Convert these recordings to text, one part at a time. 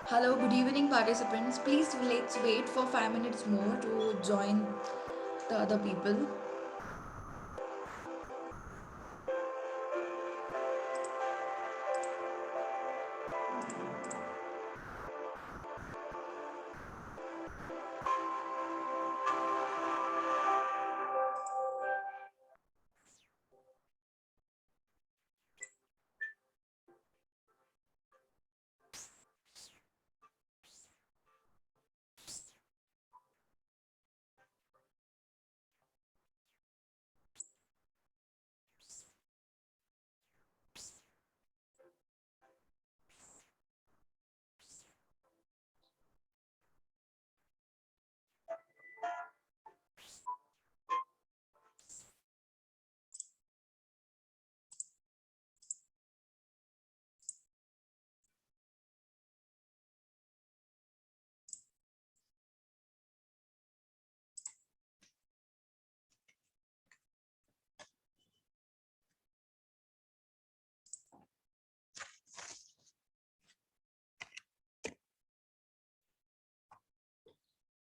Hello, good evening, participants. Please let's wait for 5 minutes more to join the other people.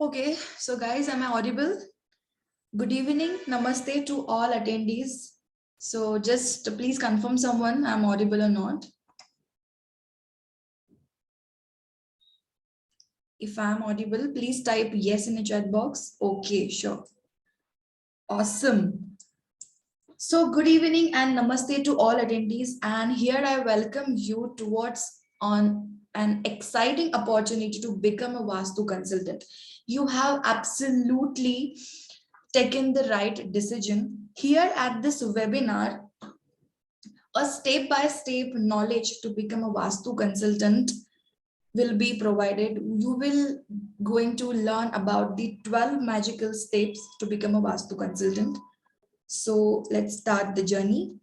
Okay, so guys, am I audible? Good evening, namaste to all attendees. So just please confirm someone I'm audible or not. If I'm audible, please type yes in the chat box. Okay, sure. Awesome. So good evening and namaste to all attendees. And here I welcome you towards on an exciting opportunity to become a Vastu consultant. You have absolutely taken the right decision. Here at this webinar, a step-by-step knowledge to become a Vastu consultant will be provided. You will going to learn about the 12 magical steps to become a Vastu consultant. So let's start the journey.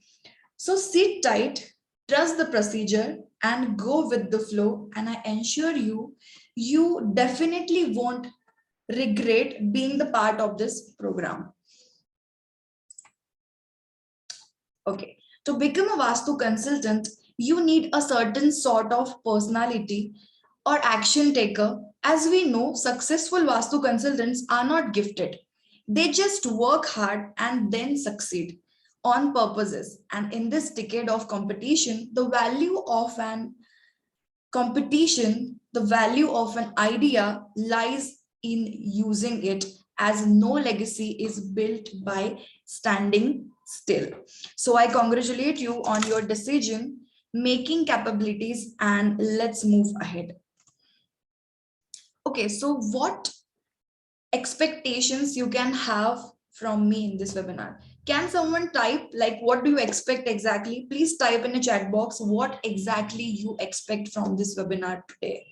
So sit tight, trust the procedure and go with the flow. And I assure you, you definitely won't regret being the part of this program. Okay, to become a Vastu consultant, you need a certain sort of personality or action taker. As we know, successful Vastu consultants are not gifted. They just work hard and then succeed on purposes. And in this decade of competition, the value of an idea lies in using it, as no legacy is built by standing still. So I congratulate you on your decision making capabilities and let's move ahead. Okay, so what expectations you can have from me in this webinar? Can someone type like what do you expect exactly? Please type in a chat box what exactly you expect from this webinar today.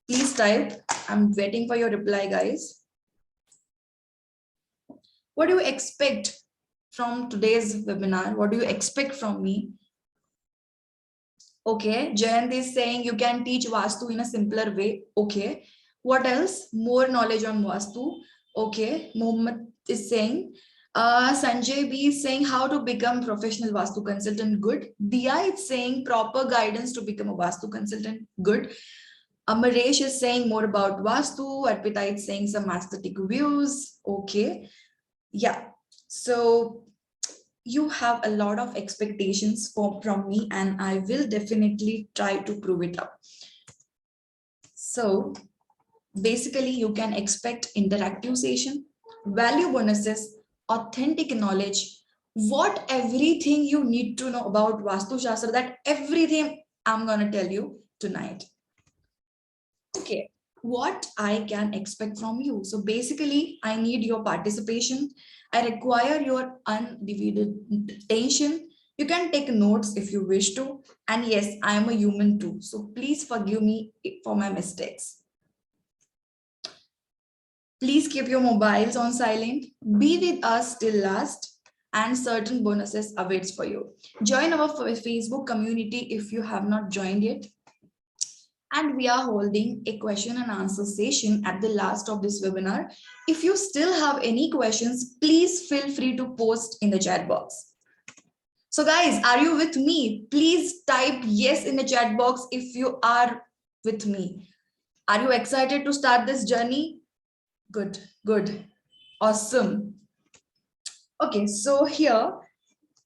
Please type. I'm waiting for your reply, guys. What do you expect from today's webinar? What do you expect from me? Okay, Jayant is saying you can teach Vastu in a simpler way. Okay, what else? More knowledge on Vastu. Okay, Mohammed is saying, Sanjay B is saying how to become professional Vastu consultant. Good. Diya is saying proper guidance to become a Vastu consultant. Good. Amaresh is saying more about Vastu. Arpita is saying some aesthetic views. Okay. Yeah. So you have a lot of expectations from me, and I will definitely try to prove it up. So basically, you can expect interactive session, value bonuses, authentic knowledge, what everything you need to know about Vastu Shastra, that everything I'm going to tell you tonight. Okay, what I can expect from you. So basically, I need your participation. I require your undivided attention. You can take notes if you wish to. And yes, I am a human too. So please forgive me for my mistakes. Please keep your mobiles on silent. Be with us till last, and certain bonuses awaits for you. Join our Facebook community if you have not joined yet. And we are holding a question and answer session at the last of this webinar. If you still have any questions, please feel free to post in the chat box. So guys, are you with me? Please type yes in the chat box if you are with me. Are you excited to start this journey? Good, good, awesome. Okay, so here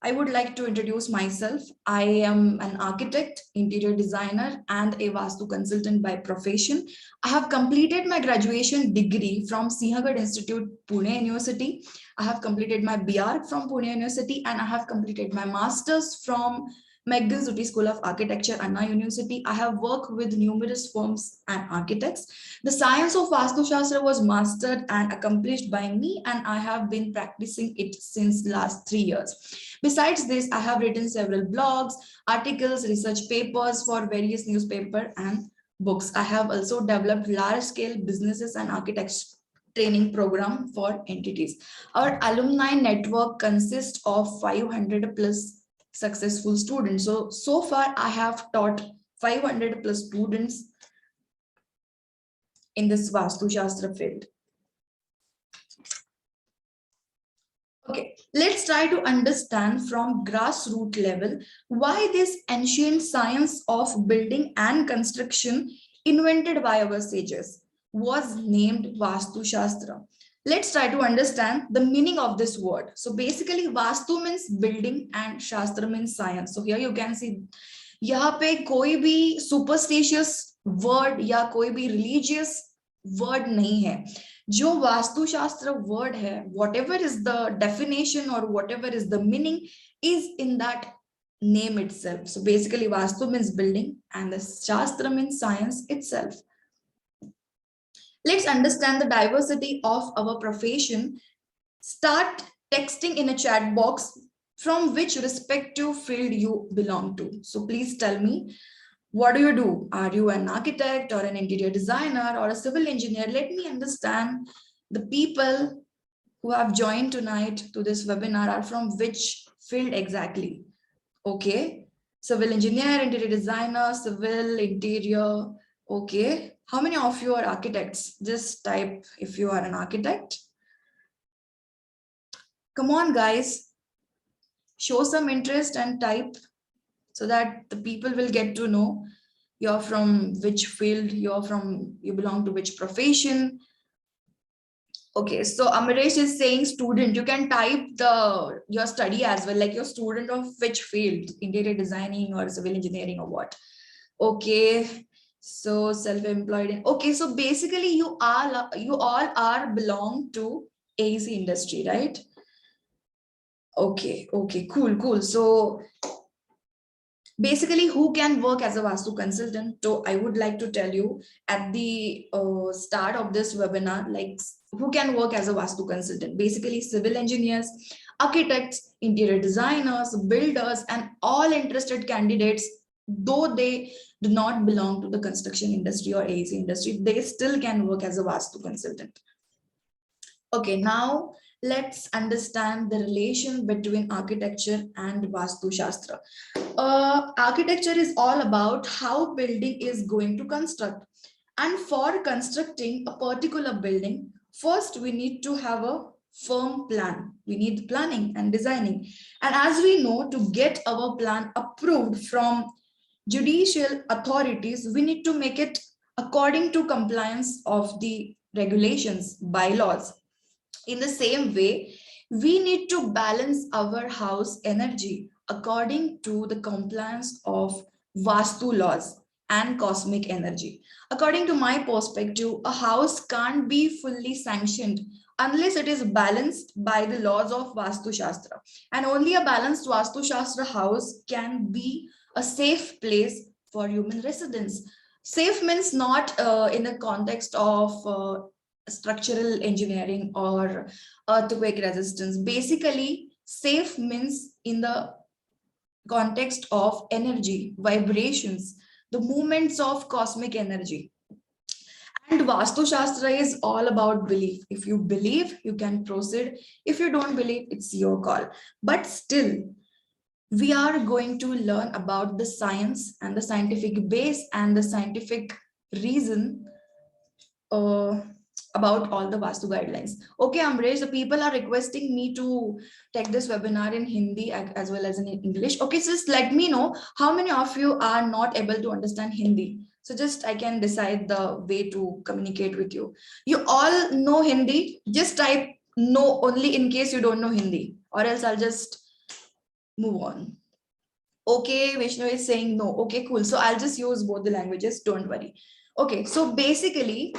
I would like to introduce myself. I am an architect, interior designer, and a Vastu consultant by profession. I have completed my graduation degree from Sinhagad Institute, Pune University. I have completed my BR from Pune University, and I have completed my master's from McGill Zutty School of Architecture, Anna University. I have worked with numerous firms and architects. The science of Vastu Shastra was mastered and accomplished by me, and I have been practicing it since last 3 years. Besides this, I have written several blogs, articles, research papers for various newspapers and books. I have also developed large-scale businesses and architects training program for entities. Our alumni network consists of 500 plus successful students. So far, I have taught 500 plus students in this Vastu Shastra field. Okay, let's try to understand from grassroots level why this ancient science of building and construction invented by our sages was named Vastu Shastra. Let's try to understand the meaning of this word. So basically Vastu means building and Shastra means science. So here you can see यहाँ पे कोई भी superstitious word या कोई भी religious word नहीं है. जो वास्तु शास्त्र वर्ड है, whatever is the definition or whatever is the meaning is in that name itself. So basically vastu means building and the shastra means science itself. Let's understand the diversity of our profession. Start texting in a chat box from which respective field you belong to. So please tell me, what do you do? Are you an architect or an interior designer or a civil engineer? Let me understand the people who have joined tonight to this webinar are from which field exactly. Okay, civil engineer, interior designer, civil, interior. Okay, how many of you are architects? Just type if you are an architect. Come on, guys, show some interest and type so that the people will get to know you're from which field, you belong to which profession. Okay, so Amaresh is saying student. You can type your study as well, like your student of which field, interior designing or civil engineering or what. Okay, so self-employed. Okay, so basically you all are belong to AEC industry, right? Okay, cool. So basically, who can work as a Vastu consultant? So I would like to tell you at the start of this webinar, like who can work as a Vastu consultant? Basically, civil engineers, architects, interior designers, builders, and all interested candidates, though they do not belong to the construction industry or AEC industry, they still can work as a Vastu consultant. Okay, now let's understand the relation between architecture and Vastu Shastra. Architecture is all about how building is going to construct. And for constructing a particular building, first we need to have a firm plan. We need planning and designing. And as we know, to get our plan approved from judicial authorities, we need to make it according to compliance of the regulations, bylaws. In the same way, we need to balance our house energy according to the compliance of Vastu laws and cosmic energy. According to my perspective, a house can't be fully sanctioned unless it is balanced by the laws of Vastu Shastra. And only a balanced Vastu Shastra house can be a safe place for human residence. Safe means not in the context of structural engineering or earthquake resistance. Basically, safe means in the context of energy, vibrations, the movements of cosmic energy. And Vastu Shastra is all about belief. If you believe, you can proceed. If you don't believe, it's your call. But still, we are going to learn about the science and the scientific base and the scientific reason about all the Vastu guidelines. Okay, Amresh, the people are requesting me to take this webinar in Hindi as well as in English. Okay, so just let me know how many of you are not able to understand Hindi. So just I can decide the way to communicate with you. You all know Hindi, just type no only in case you don't know Hindi, or else I'll just move on. Okay, Vishnu is saying no. Okay, cool. So I'll just use both the languages. Don't worry. Okay, so basically,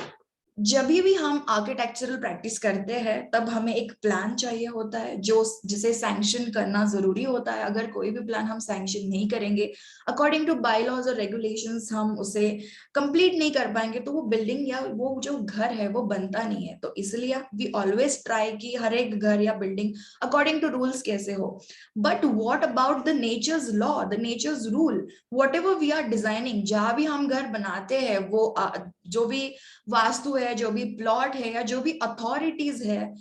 जब भी हम architectural practice करते हैं तब हमें एक plan चाहिए होता है जो जिसे सैंक्शन करना जरूरी होता है. अगर कोई भी प्लान हम सैंक्शन नहीं करेंगे अकॉर्डिंग टू बायलॉज और रेगुलेशंस, हम उसे कंप्लीट नहीं कर पाएंगे तो वो बिल्डिंग या वो जो घर है वो बनता नहीं है. तो इसलिए वी ऑलवेज ट्राई कि हर एक घर या बिल्डिंग अकॉर्डिंग टू रूल्स कैसे हो. But what about the natures law, the natures rule, whatever we are designing, जहां भी हम घर बनाते हैं वो जो भी वास्तु है, जो भी प्लॉट है या जो भी अथॉरिटीज है,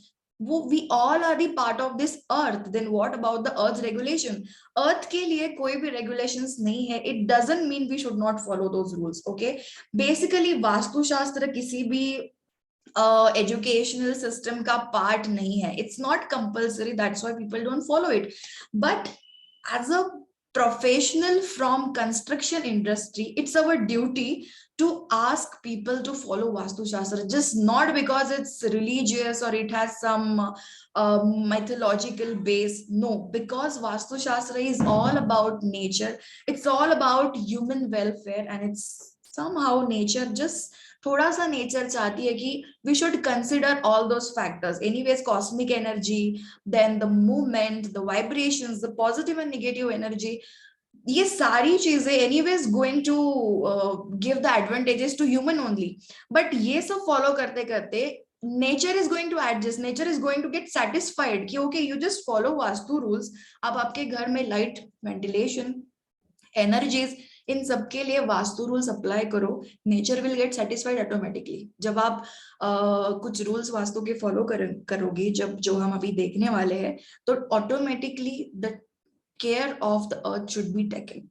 वो we all are the part of this earth. Then what about the earth regulation? Earth के लिए कोई भी रेगुलेशंस नहीं है. It doesn't mean we should not follow those rules. Okay, basically Vastushastra किसी भी एजुकेशनल सिस्टम का पार्ट नहीं है. It's not compulsory, that's why people don't follow it. But as a professional from construction industry, it's our duty to ask people to follow Vastu Shastra, just not because it's religious or it has some mythological base. No, because Vastu Shastra is all about nature. It's all about human welfare, and it's somehow nature just थोड़ा सा nature चाहती है कि we should consider all those factors. Anyways cosmic energy, then the movement, the vibrations, the positive and negative energy, ये सारी चीजें anyways going to give the advantages to human only. But ये सब फॉलो करते करते nature is going to adjust, nature is going to get satisfied कि okay you just follow Vastu rules. अब आपके घर में लाइट, वेंटिलेशन, एनर्जीज, इन सबके लिए वास्तु रूल्स अप्लाई करो. Nature will get satisfied automatically. जब आप कुछ रूल्स वास्तु के फॉलो करोगे, जब जो हम अभी देखने वाले हैं, तो automatically the care of the earth should be taken.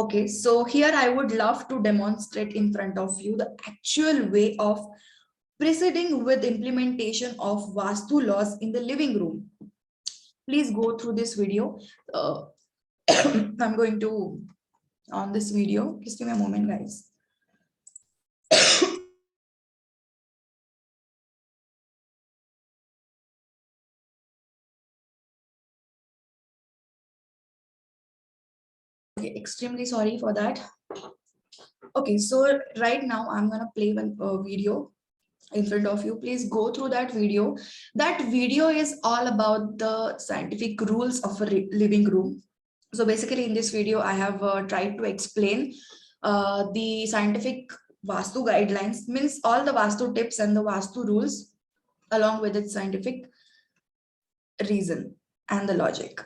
Okay, so here I would love to demonstrate in front of you the actual way of proceeding with implementation of Vastu laws in the living room. Please go through this video. I'm going to on this video. Just give me a moment, guys. Okay, extremely sorry for that. Okay, so right now I'm gonna play one video in front of you. Please go through that video. That video is all about the scientific rules of a living room. So basically in this video I have tried to explain the scientific Vastu guidelines, means all the Vastu tips and the Vastu rules along with its scientific reason and the logic.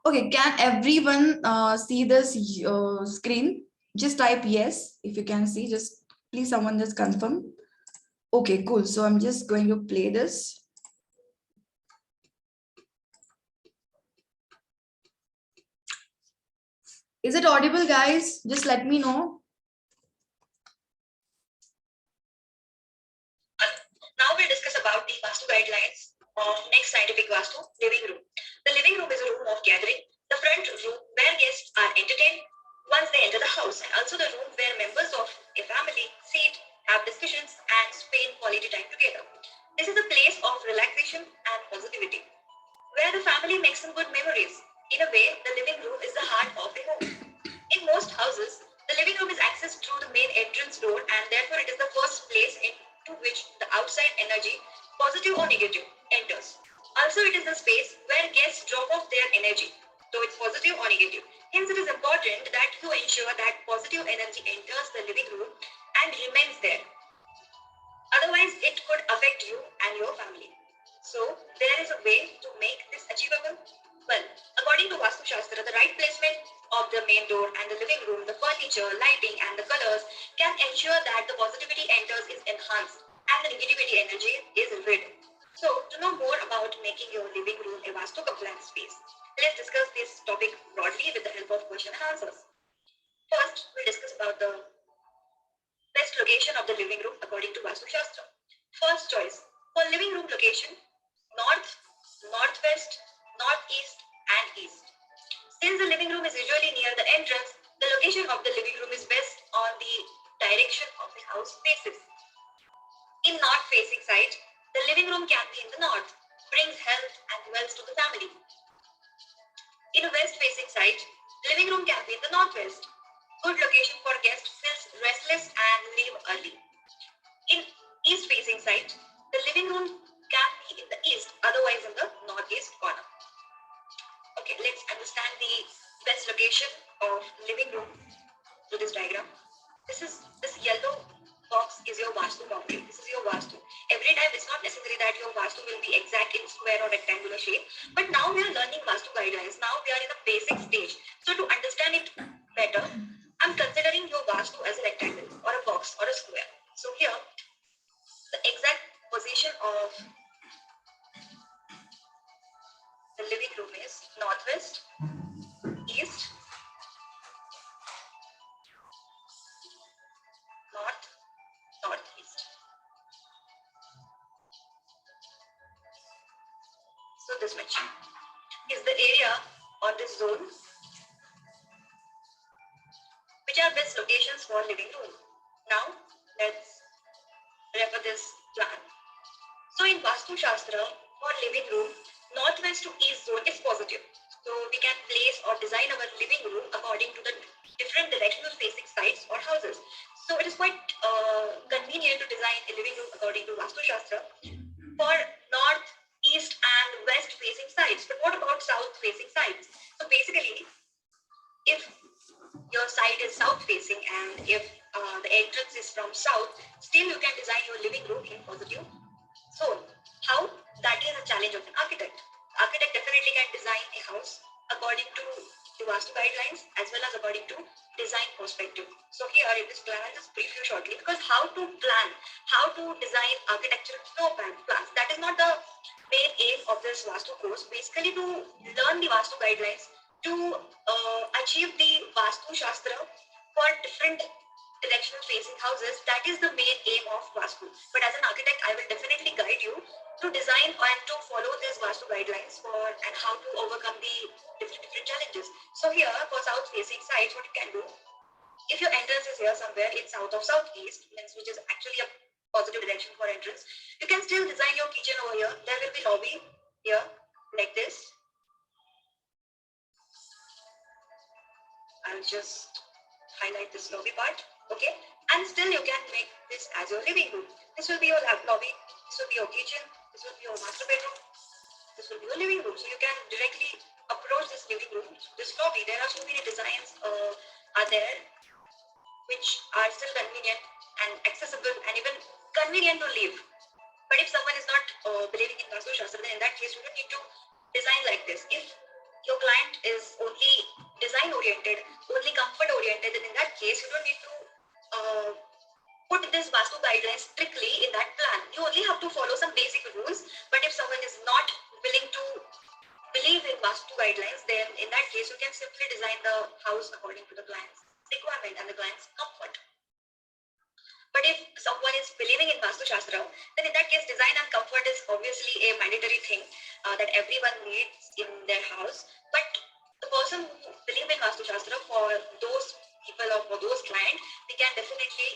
Okay, can everyone see this screen? Just type yes if you can see. Just please, someone just confirm. Okay, cool. So I'm just going to play this. Is it audible, guys? Just let me know. Now we'll discuss about the Vastu guidelines of next scientific Vastu, living room. The living room is a room of gathering, the front room where guests are entertained once they enter the house, and also the room where members of a family sit, have discussions, and spend quality time together. This is a place of relaxation and positivity, where the family makes some good memories. In a way, the living room is the heart of the home. In most houses, the living room is accessed through the main entrance door, and therefore it is the first place into which the outside energy, positive or negative, enters. Also, it is the space where guests drop off their energy, though it's positive or negative. Hence, it is important that you ensure that positive energy enters the living room and remains there. Otherwise, it could affect you and your family. So, there is a way to make this achievable. Well, according to Vastu Shastra, the right placement of the main door and the living room, the furniture, lighting, and the colors can ensure that the positivity enters is enhanced and the negativity energy is rid. So, to know more about making your living room a Vastu compliant space, let's discuss this topic broadly with the help of question and answers. First, we'll discuss about the best location of the living room according to Vastu Shastra. First choice for living room location: north, northwest, northeast, and east. Since the living room is usually near the entrance, the location of the living room is best on the direction of the house faces. In north-facing side, the living room can be in the north, brings health and wealth to the family. In a west-facing side, the living room can be in the northwest. Good location for guests feels restless and leave early. In east-facing side, the living room can be in the east, otherwise in the northeast corner. Okay, let's understand the best location of living room through this diagram. This yellow box is your Vastu boundary. This is your Vastu. Every time it's not necessary that your Vastu will be exact in square or rectangular shape, but now we are learning Vastu guidelines. Now we are in a basic stage. So to understand it better, I'm considering your Vastu as a rectangle or a box or a square. So here, the exact position of the living room is northwest, east, north, northeast. So this much is the area or this zone which are best locations for living room. Now let's refer this plan. So in Vastu Shastra for living room, northwest to east zone is positive. So we can place or design our living room according to the different directional facing sites or houses. So it is quite convenient to design a living room according to Vastu Shastra for north, east and west facing sides. But what about south facing sides? So basically, if your side is south facing and if the entrance is from south, still you can design your living room in positive zone. How? That is a challenge of an architect. Architect definitely can design a house according to the Vastu guidelines as well as according to design perspective. So here in this plan, I'll just brief you shortly because how to plan, how to design architectural floor plans. That is not the main aim of this Vastu course. Basically to learn the Vastu guidelines to achieve the Vastu Shastra for different directional facing houses. That is the main aim of Vastu. But as an architect, I will definitely guide you to design and to follow these Vastu guidelines for and how to overcome the different challenges. So here for south facing sides, what you can do, if your entrance is here somewhere in south of southeast, means which is actually a positive direction for entrance, you can still design your kitchen over here. There will be lobby here like this. I'll just highlight this lobby part, okay? And still you can make this as your living room. This will be your lobby, this will be your kitchen, this will be your master bedroom, this will be your living room. So you can directly approach this living room, this lobby. There are so many designs are there which are still convenient and accessible and even convenient to live. But if someone is not believing in Vastu Shastra, then in that case you don't need to design like this. If your client is only design oriented, only comfort oriented, then in that case, you don't need to put this Vastu guidelines strictly in that plan. You only have to follow some basic rules. But if someone is not willing to believe in Vastu guidelines, then in that case, you can simply design the house according to the client's requirement and the client's comfort. But if someone is believing in Vastu Shastra, then in that case, design and comfort is obviously a mandatory thing that everyone needs in their house. But the person who believe in Vastu Shastra, for those people or for those clients, we can definitely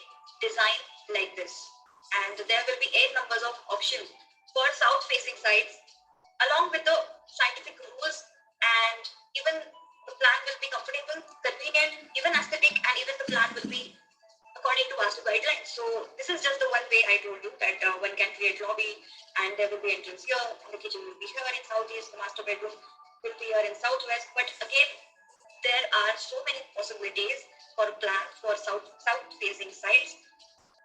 design like this. And there will be 8 numbers of options for south-facing sites, along with the scientific rules, and even the plan will be comfortable, convenient, even aesthetic, and even the plan will be according to Vastu guidelines. So this is just the one way I told you that one can create lobby and there will be entrance here, and the kitchen will be here in southeast, the master bedroom will be here in southwest. But again, there are so many possibilities for a plan for south facing sites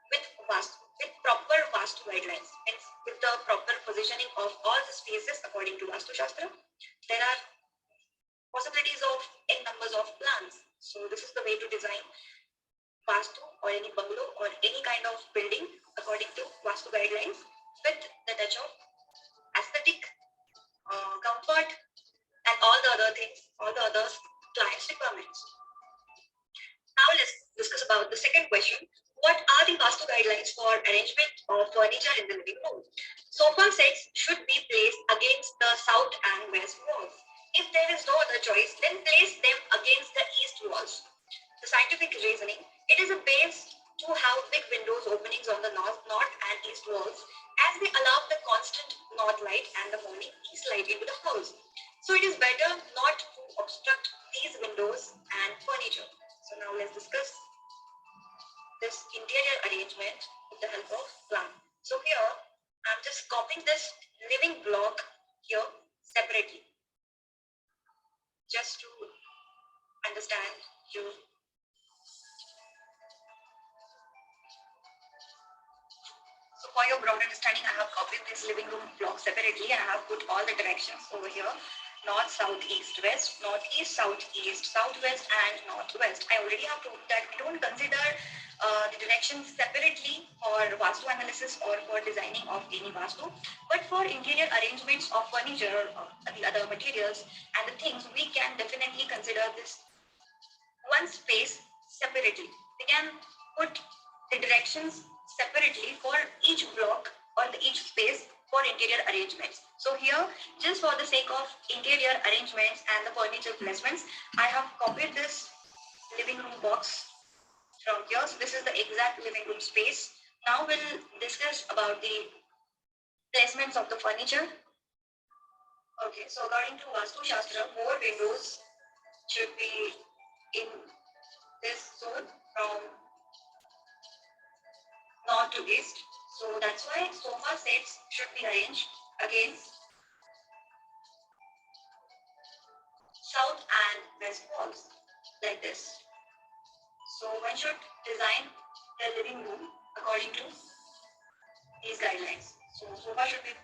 with proper Vastu guidelines and with the proper positioning of all the spaces according to Vastu Shastra. There are possibilities of n numbers of plans. So this is the way to design Vastu or any bungalow or any kind of building according to Vastu guidelines with the touch of aesthetic, comfort, and all the other things, all the other clients' requirements. Now let's discuss about the second question. What are the Vastu guidelines for arrangement of furniture in the living room? Sofa sets should be placed against the south and west walls. If there is no other choice, then place them against the east walls. The scientific reasoning, it is a base to have big windows openings on the north and east walls, as they allow the constant north light and the morning east light into the house. So it is better not to obstruct these windows and furniture. So now let's discuss this interior arrangement with the help of plan. So here I'm just copying this living block here separately, just to understand you. So for your broad understanding, I have copied this living room block separately and I have put all the directions over here. North, south, east, west, northeast, southeast, southwest, and northwest. I already have told that we don't consider the directions separately for Vastu analysis or for designing of any Vastu, but for interior arrangements of furniture or the other materials and the things, we can definitely consider this one space separately. We can put the directions separately for each block or each space for interior arrangements. So here, just for the sake of interior arrangements and the furniture placements, I have copied this living room box from here. So this is the exact living room space. Now we'll discuss about the placements of the furniture. Okay, so according to Vastu Shastra, more windows should be in this zone from north to east. So that's why sofa sets should be arranged against south and west walls like this. So one should design the living room according to these guidelines. So sofa should be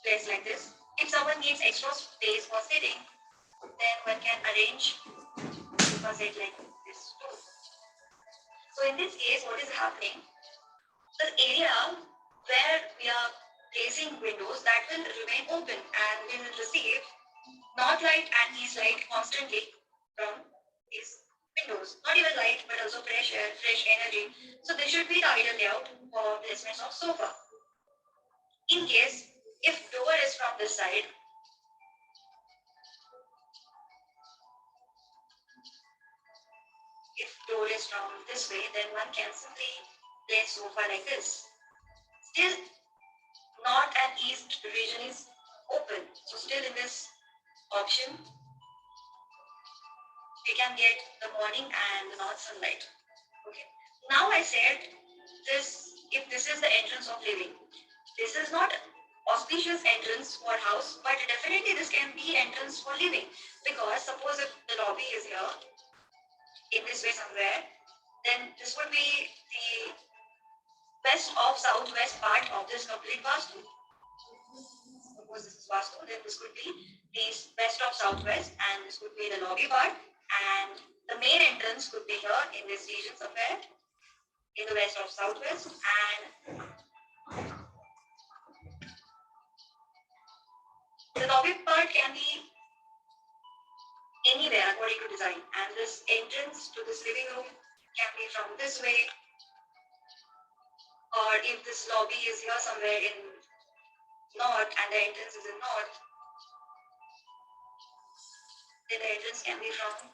placed like this. If someone needs extra space for sitting, then one can arrange sofa set like this too. So in this case, what is happening? The area where we are placing windows, that will remain open and will receive north light and east light constantly from these windows. Not even light, but also fresh air, fresh energy. So this should be the ideal layout for placements of sofa. In case if door is from this side, if door is from this way, then one can simply place sofa like this. Still, north and east region is open. So still in this option, we can get the morning and the north sunlight. Okay. Now I said this, if this is the entrance of living, this is not auspicious entrance for house, but definitely this can be entrance for living, because suppose if the lobby is here in this way somewhere, then this would be the west of southwest part of this complete Vastu. suppose this is Vastu, then this could be the west of southwest, and this could be the lobby part, and the main entrance could be here in this region somewhere in the west of southwest, and the lobby part can be anywhere according to design, and this entrance to this living room can be from this way, or if this lobby is here somewhere in north and the entrance is in north, then the entrance can be from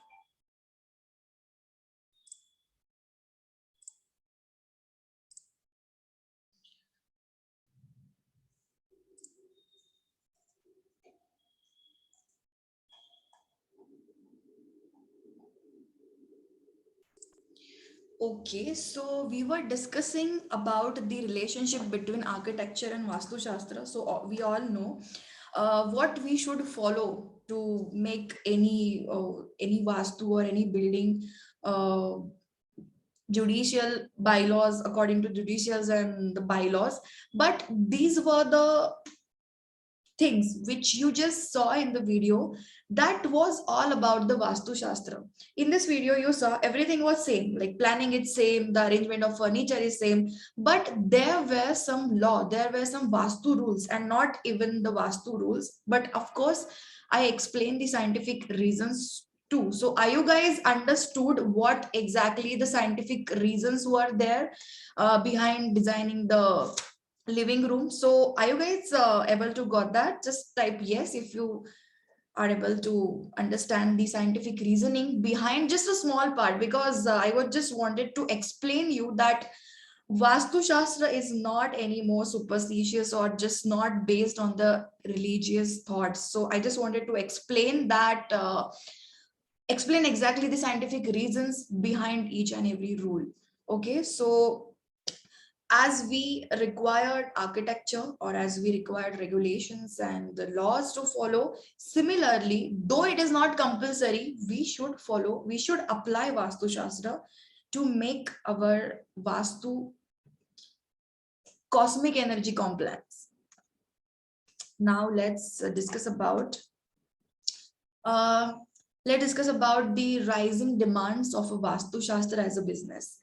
Okay, so we were discussing about the relationship between architecture and Vastu Shastra. So we all know what we should follow to make any Vastu or any building uh, judicial bylaws according to judicials and the bylaws. But these were the things which you just saw in the video. That was all about the Vastu Shastra. In this video, you saw everything was same, like planning is same, the arrangement of furniture is same, but there were some law, there were some Vastu rules, and not even the Vastu rules. But of course, I explained the scientific reasons too. So are you guys understood what exactly the scientific reasons were there behind designing the living room? So are you guys able to got that? Just type yes if you are able to understand the scientific reasoning behind just a small part, because I would just wanted to explain you that Vastu Shastra is not any more superstitious or just not based on the religious thoughts. So I just wanted to explain that, explain exactly the scientific reasons behind each and every rule. Okay, so as we required architecture, or as we required regulations and the laws to follow, similarly, though it is not compulsory, we should follow, we should apply Vastu Shastra to make our Vastu cosmic energy compliance. Now uh, let's discuss about the rising demands of a Vastu Shastra as a business.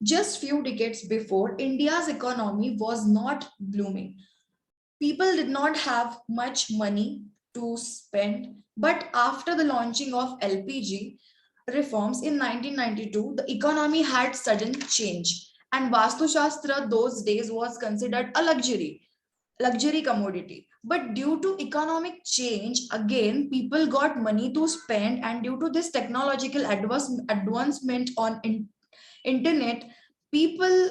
Just few decades before, India's economy was not blooming. People did not have much money to spend, but after the launching of LPG reforms in 1992, the economy had sudden change, and Vastu Shastra those days was considered a luxury commodity. But due to economic change, again, people got money to spend, and due to this technological advancement on internet, people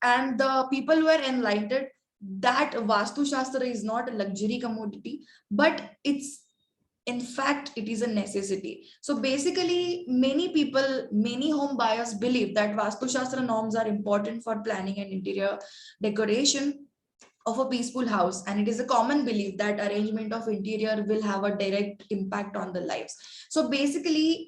and the people were enlightened that Vastu Shastra is not a luxury commodity, but it's, in fact, it is a necessity. So basically, many people, many home buyers believe that Vastu Shastra norms are important for planning and interior decoration of a peaceful house, and it is a common belief that arrangement of interior will have a direct impact on the lives. So basically,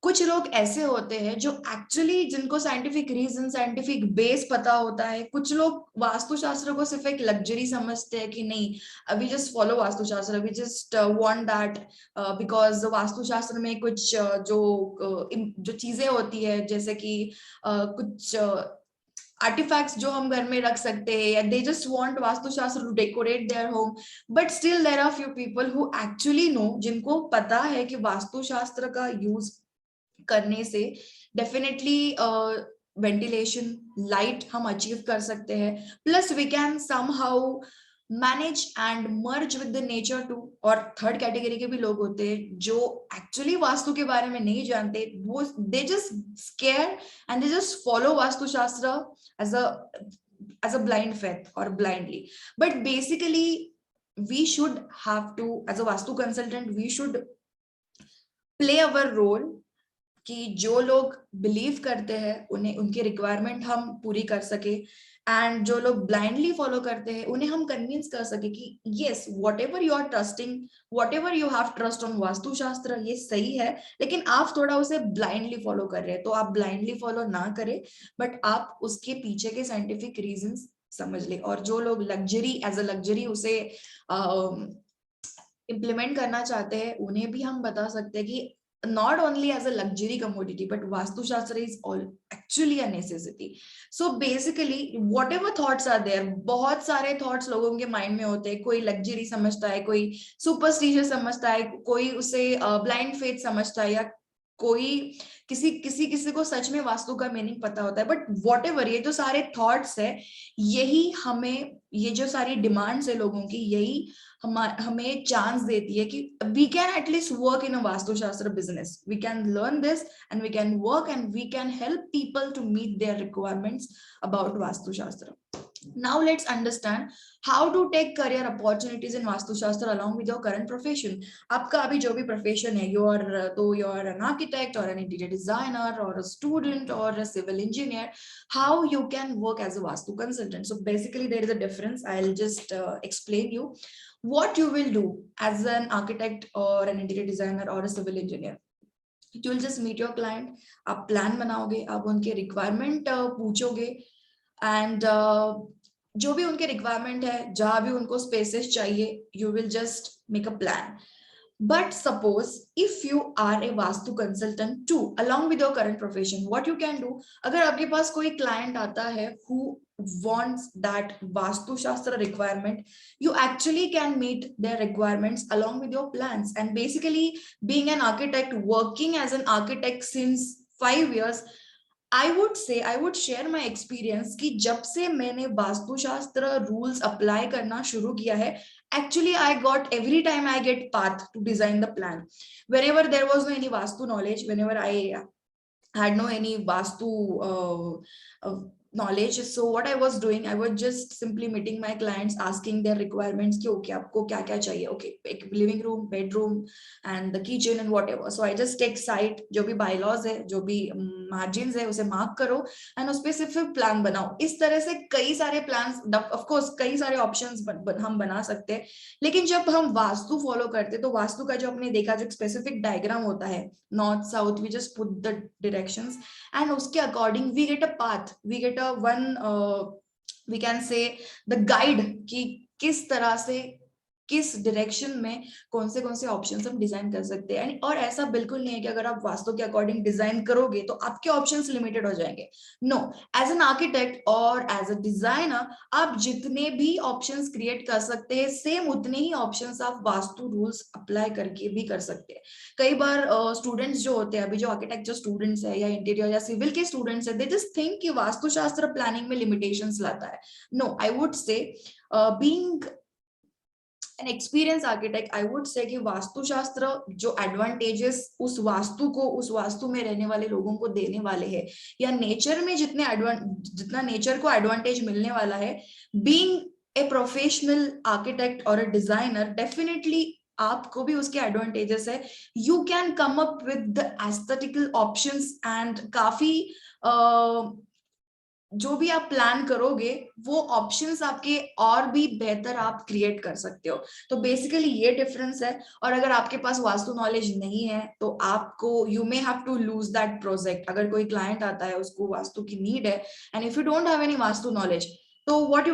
कुछ लोग ऐसे होते हैं जो actually, जिनको scientific reason, scientific base पता होता है. कुछ लोग वास्तुशास्त्र को सिर्फ एक लग्जरी समझते हैं कि नहीं, we just follow Vastushastra, we just want that because Vastushastra में कुछ जो चीजें होती है, जैसे कि कुछ artifacts जो हम घर में रख सकते हैं, they just want Vastushastra to decorate their home. But still there are few people who actually know, जिनको पता है कि वास्तुशास्त्र का यूज करने से डेफिनेटली वेंटिलेशन, लाइट हम अचीव कर सकते हैं, plus we can somehow manage and merge with the nature too. और थर्ड कैटेगरी के भी लोग होते हैं जो एक्चुअली वास्तु के बारे में नहीं जानते, वो they just square and they just follow Vastushastra as a blind faith or blindly. But basically we should have to, as a vastu consultant, we should play our role कि जो लोग बिलीव करते हैं उन्हें, उनकी रिक्वायरमेंट हम पूरी कर सके, एंड जो लोग ब्लाइंडली फॉलो करते हैं उन्हें हम कन्विंस कर सके कि yes, whatever you are trusting, whatever you have trust on Vastushastra, ये सही है, लेकिन आप थोड़ा उसे ब्लाइंडली फॉलो कर रहे हैं. तो आप ब्लाइंडली फॉलो ना करें, बट आप उसके पीछे के साइंटिफिक रीजंस समझ ले, और जो लोग लग्जरी एज अ लग्जरी उसे इम्प्लीमेंट करना चाहते हैं उन्हें भी हम बता सकते हैं कि not only as a luxury commodity but vastu shastra is all actually a necessity. So basically whatever thoughts are there, बहुत सारे thoughts लोगों के माइंड में होते हैं, कोई लग्जरी समझता है, कोई सुपरस्टिशियस समझता है, कोई उसे ब्लाइंड फेथ समझता है, या कोई किसी किसी किसी को सच में वास्तु का मीनिंग पता होता है. बट वॉट एवर, ये जो सारे थॉट्स है, यही हमें, ये जो सारी डिमांड्स है लोगों की, यही हमें चांस देती है कि we can at least work in a Vastushastra business. We can learn this and we can work and we can help people to meet their requirements about Vastushastra. Now let's understand how to take career opportunities in Vastu Shastra along with your current profession. आपका अभी जो भी profession है, you are an architect or an interior designer or a student or a civil engineer, how you can work as a Vastu consultant. So basically there is a difference. I'll just explain you what you will do as an architect or an interior designer or a civil engineer. You will just meet your client, आप plan बनाओगे, आप उनके requirement पूछोगे, and जो भी उनके requirement है, जहां भी उनको स्पेसेस चाहिए, you will just make a plan. But suppose if you are a vastu consultant too along with your current profession, what you can do, अगर आपके पास कोई क्लाइंट आता है who wants that vastu shastra requirement, you actually can meet their requirements along with your plans. And basically being an architect, working as an architect since 5 years, I would share my experience कि जब से मैंने वास्तुशास्त्र rules apply करना शुरू किया है, actually I got every time I get path to design the plan. Whenever there was no any vastu knowledge, whenever I had no any vastu knowledge, so what I was doing, I was just simply meeting my clients, asking their requirements कि okay आपको क्या क्या चाहिए, okay एक living room, bedroom and the kitchen and whatever. So I just take site, जो भी bylaws है, जो भी margins है, उसे mark करो and उस पे सिर्फ plan बनाओ. इस तरह से कई सारे plans, of course कई सारे options हम बना सकते हैं. लेकिन जब हम वास्तु फॉलो करते तो वास्तु का जो आपने देखा जो स्पेसिफिक डायग्राम होता है, north south, we just put the directions and उसके according we get a path, we get a one, we can say the guide कि किस तरह से, किस डायरेक्शन में कौन से ऑप्शंस हम डिजाइन कर सकते हैं. और ऐसा बिल्कुल नहीं है कि अगर आप वास्तु के अकॉर्डिंग डिजाइन करोगे तो आपके ऑप्शंस लिमिटेड हो जाएंगे. नो, एज एन आर्किटेक्ट और एज अ डिजाइनर आप जितने भी ऑप्शंस क्रिएट कर सकते हैं, सेम उतने ही ऑप्शंस आप वास्तु रूल्स अप्लाई करके भी कर सकते हैं. कई बार स्टूडेंट्स जो होते हैं, अभी जो आर्किटेक्चर स्टूडेंट्स है या इंटीरियर या सिविल के स्टूडेंट्स है, दे जस्ट थिंक कि वास्तुशास्त्र प्लानिंग में लिमिटेशंस लाता है. No, I would say being an experienced architect, I would say कि वास्तुशास्त्र जो एडवांटेजेस उस वास्तु को, उस वास्तु में रहने वाले लोगों को देने वाले हैं, या नेचर में जितना नेचर को एडवांटेज मिलने वाला है, बीइंग ए प्रोफेशनल आर्किटेक्ट और अ डिजाइनर, डेफिनेटली आपको भी उसके एडवांटेजेस है. You can come up with the aesthetical options and काफी जो भी आप प्लान करोगे वो ऑप्शंस आपके और भी बेहतर आप क्रिएट कर सकते हो. तो बेसिकली ये डिफरेंस है. और अगर आपके पास वास्तु नॉलेज नहीं है तो आपको, you may have to lose that project. अगर कोई क्लाइंट आता है, उसको वास्तु की नीड है, and if you don't have any vastu knowledge, तो what you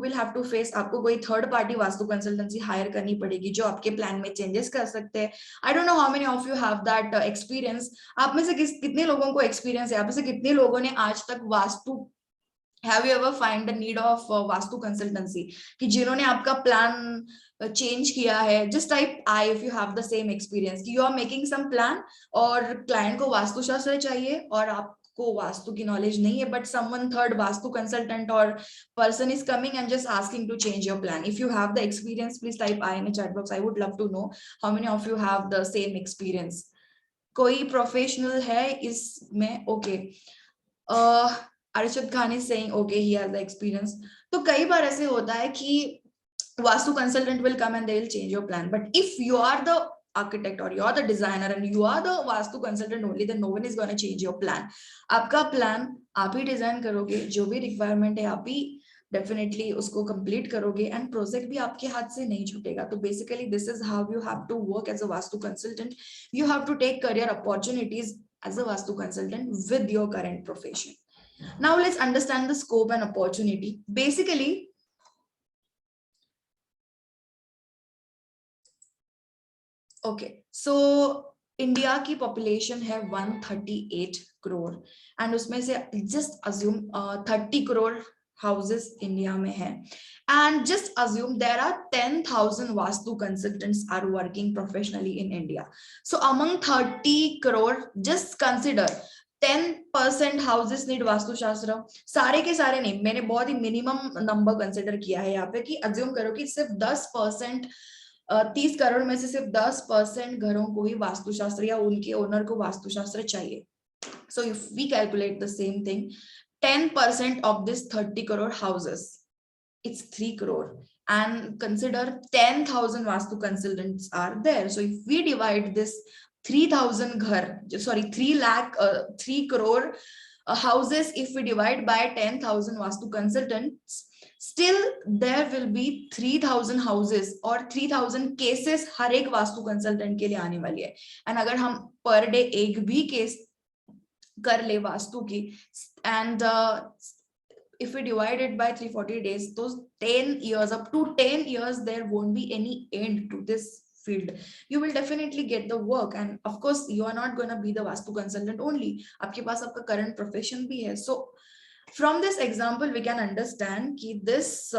will have to face, आपको कोई third party vastu consultancy hire करनी पड़ेगी जो आपके प्लान में चेंजेस कर सकते हैं. I don't know how many of you have that experience. आप में से कितने लोगों को एक्सपीरियंस है, आप में से कितने लोगों ने आज तक Vastu, have you ever find the need of Vastu consultancy, कि जिन्होंने आपका प्लान चेंज किया है. Just type I if you have the same experience कि you are making some plan और क्लाइंट को वास्तुशास्त्र चाहिए और आप को वास्तु की नॉलेज नहीं है, but someone third Vastu consultant और person is coming and just asking to change your plan. If you have the experience, please type I in chat box. I would love to know how many of you have the same experience. कोई professional है इसमें? Okay, Arshad Khan is saying okay he has the experience. तो कई बार ऐसे होता है कि Vastu consultant will come and they will change your plan, but if you are the architect or you are the designer and you are the vastu consultant only, then no one is going to change your plan. आपका plan आप ही design करोगे, जो भी requirement है आप ही definitely उसको कंप्लीट करोगे एंड प्रोजेक्ट भी आपके हाथ से नहीं छूटेगा. तो basically this is how you have to work as a vastu consultant. You have to take career opportunities as a vastu consultant with your current profession. Now let's understand the scope and opportunity. Basically, okay, so India की population है 138 crore and उसमें से just assume 30 crore houses India में है and just assume there are 10,000 vastu consultants are working professionally in India. So among 30 crore, just consider 10% houses need vastu शास्त्र. सारे के सारे नहीं, मैंने बहुत ही मिनिमम नंबर कंसिडर किया है यहाँ पे कि अज्यूम करो कि सिर्फ 10%, 30 करोड़ में से सिर्फ 10% घरों को ही वास्तुशास्त्र या उनके ओनर को वास्तुशास्त्र चाहिए. So if we calculate the same thing, 10% of this 30 crore houses, it's 3 crore, and consider 10,000 vastu consultants are there. So if we divide this 3,000 ghar, 3 lakh, 3 crore houses, if we divide by 10,000 vastu consultants, still there will be 3,000 houses or 3,000 cases हर एक vastu consultant के लिए आने वाली है. And अगर हम per day एक भी केस कर ले वास्तु की, and if we divide it by 340 days, those 10 years, up to 10 years, there won't be any end to this field. You will definitely get the work, and of course you are not going to be the vastu consultant only. आपके पास आपका current profession भी है. So from this example we can understand कि this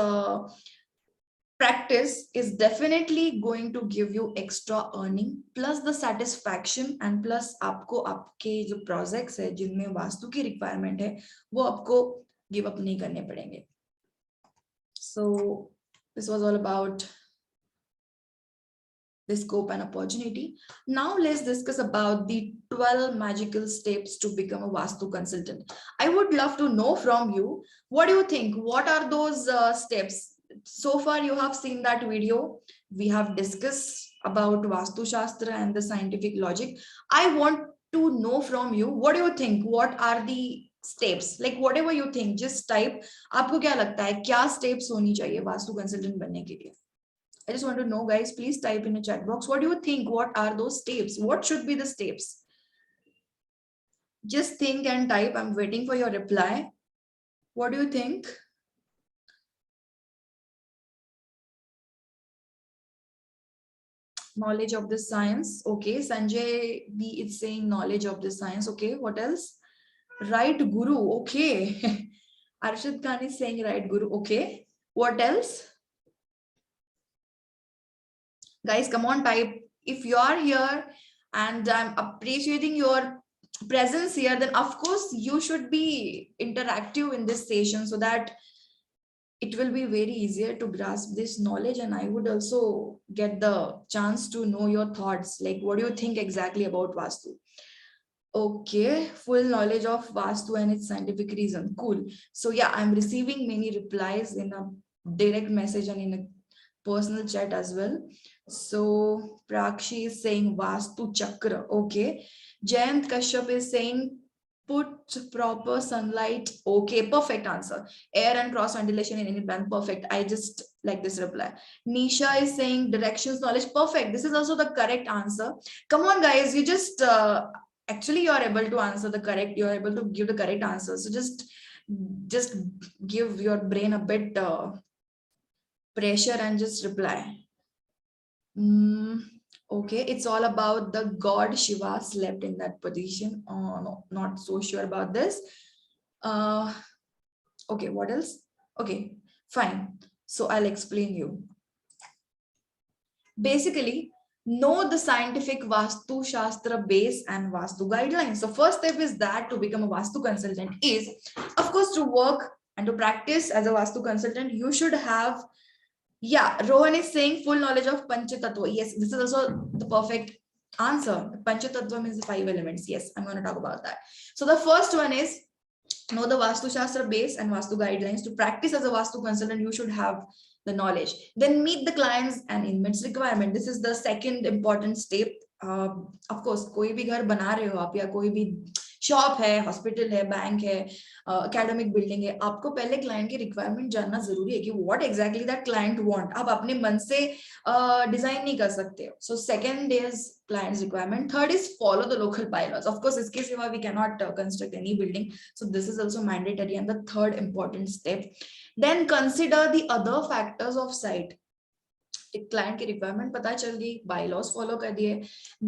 practice is definitely going to give you extra earning plus the satisfaction, and plus आपको आपके जो projects है जिनमें वास्तु की requirement है वो आपको give up नहीं करने पड़ेंगे. So this was all about the scope and opportunity. Now let's discuss about the 12 magical steps to become a vastu consultant. I would love to know from you, what do you think? What are those steps? So far you have seen that video. We have discussed about vastu shastra and the scientific logic. I want to know from you, what do you think? What are the steps? Like whatever you think, just type. आपको क्या लगता है क्या steps होनी चाहिए vastu consultant बनने के लिए? I just want to know, guys, please type in the chat box. What do you think? What are those steps? What should be the steps? Just think and type. I'm waiting for your reply. What do you think? Knowledge of the science. Okay, Sanjay B is saying knowledge of the science. Okay, what else? Right guru. Okay. Arshad Khan is saying right guru. Okay. What else? Guys, come on, type. If you are here and I'm appreciating your presence here, then of course you should be interactive in this session so that it will be very easier to grasp this knowledge, and I would also get the chance to know your thoughts. Like, what do you think exactly about Vastu? Okay, full knowledge of Vastu and its scientific reason. Cool. So yeah, I'm receiving many replies in a direct message and in a personal chat as well. So Prakshi is saying Vastu Chakra. Okay. Jayant Kashyap is saying put proper sunlight. Okay, perfect answer. Air and cross ventilation in any plan. Perfect. I just like this reply. Nisha is saying directions knowledge. Perfect. This is also the correct answer. Come on, guys. You just actually you are able to answer the correct. You are able to give the correct answer. So just give your brain a bit pressure and just reply. Okay, it's all about the god Shiva slept in that position. Oh no, not so sure about this. Okay, what else? Okay, fine. So I'll explain you. Basically, know the scientific Vastu Shastra base and Vastu guidelines. So first step is that to become a Vastu consultant is, of course, to work and to practice as a Vastu consultant, you should have. Yeah, Rohan is saying full knowledge of Panchatattva. Yes, this is also the perfect answer. Panchatattva means the 5 elements. Yes, I'm going to talk about that. So the first one is know the Vastu Shastra base and Vastu guidelines. To practice as a Vastu consultant, you should have the knowledge. Then meet the clients and inmates requirement. This is the second important step. Of course, कोई भी घर बना रहे हो आप या कोई भी शॉप है, हॉस्पिटल है, बैंक है, एकेडमिक बिल्डिंग है, आपको पहले क्लाइंट की रिक्वायरमेंट जानना जरूरी है कि what exactly that client want. आप अपने मन से डिजाइन नहीं कर सकते. So second is client's requirement. Third is follow the local bylaws. Of course, iske siwa we cannot construct any building. So this is also mandatory and the third important step. Then consider the other factors of site. एक client की requirement पता चल गई, by laws follow कर दिए.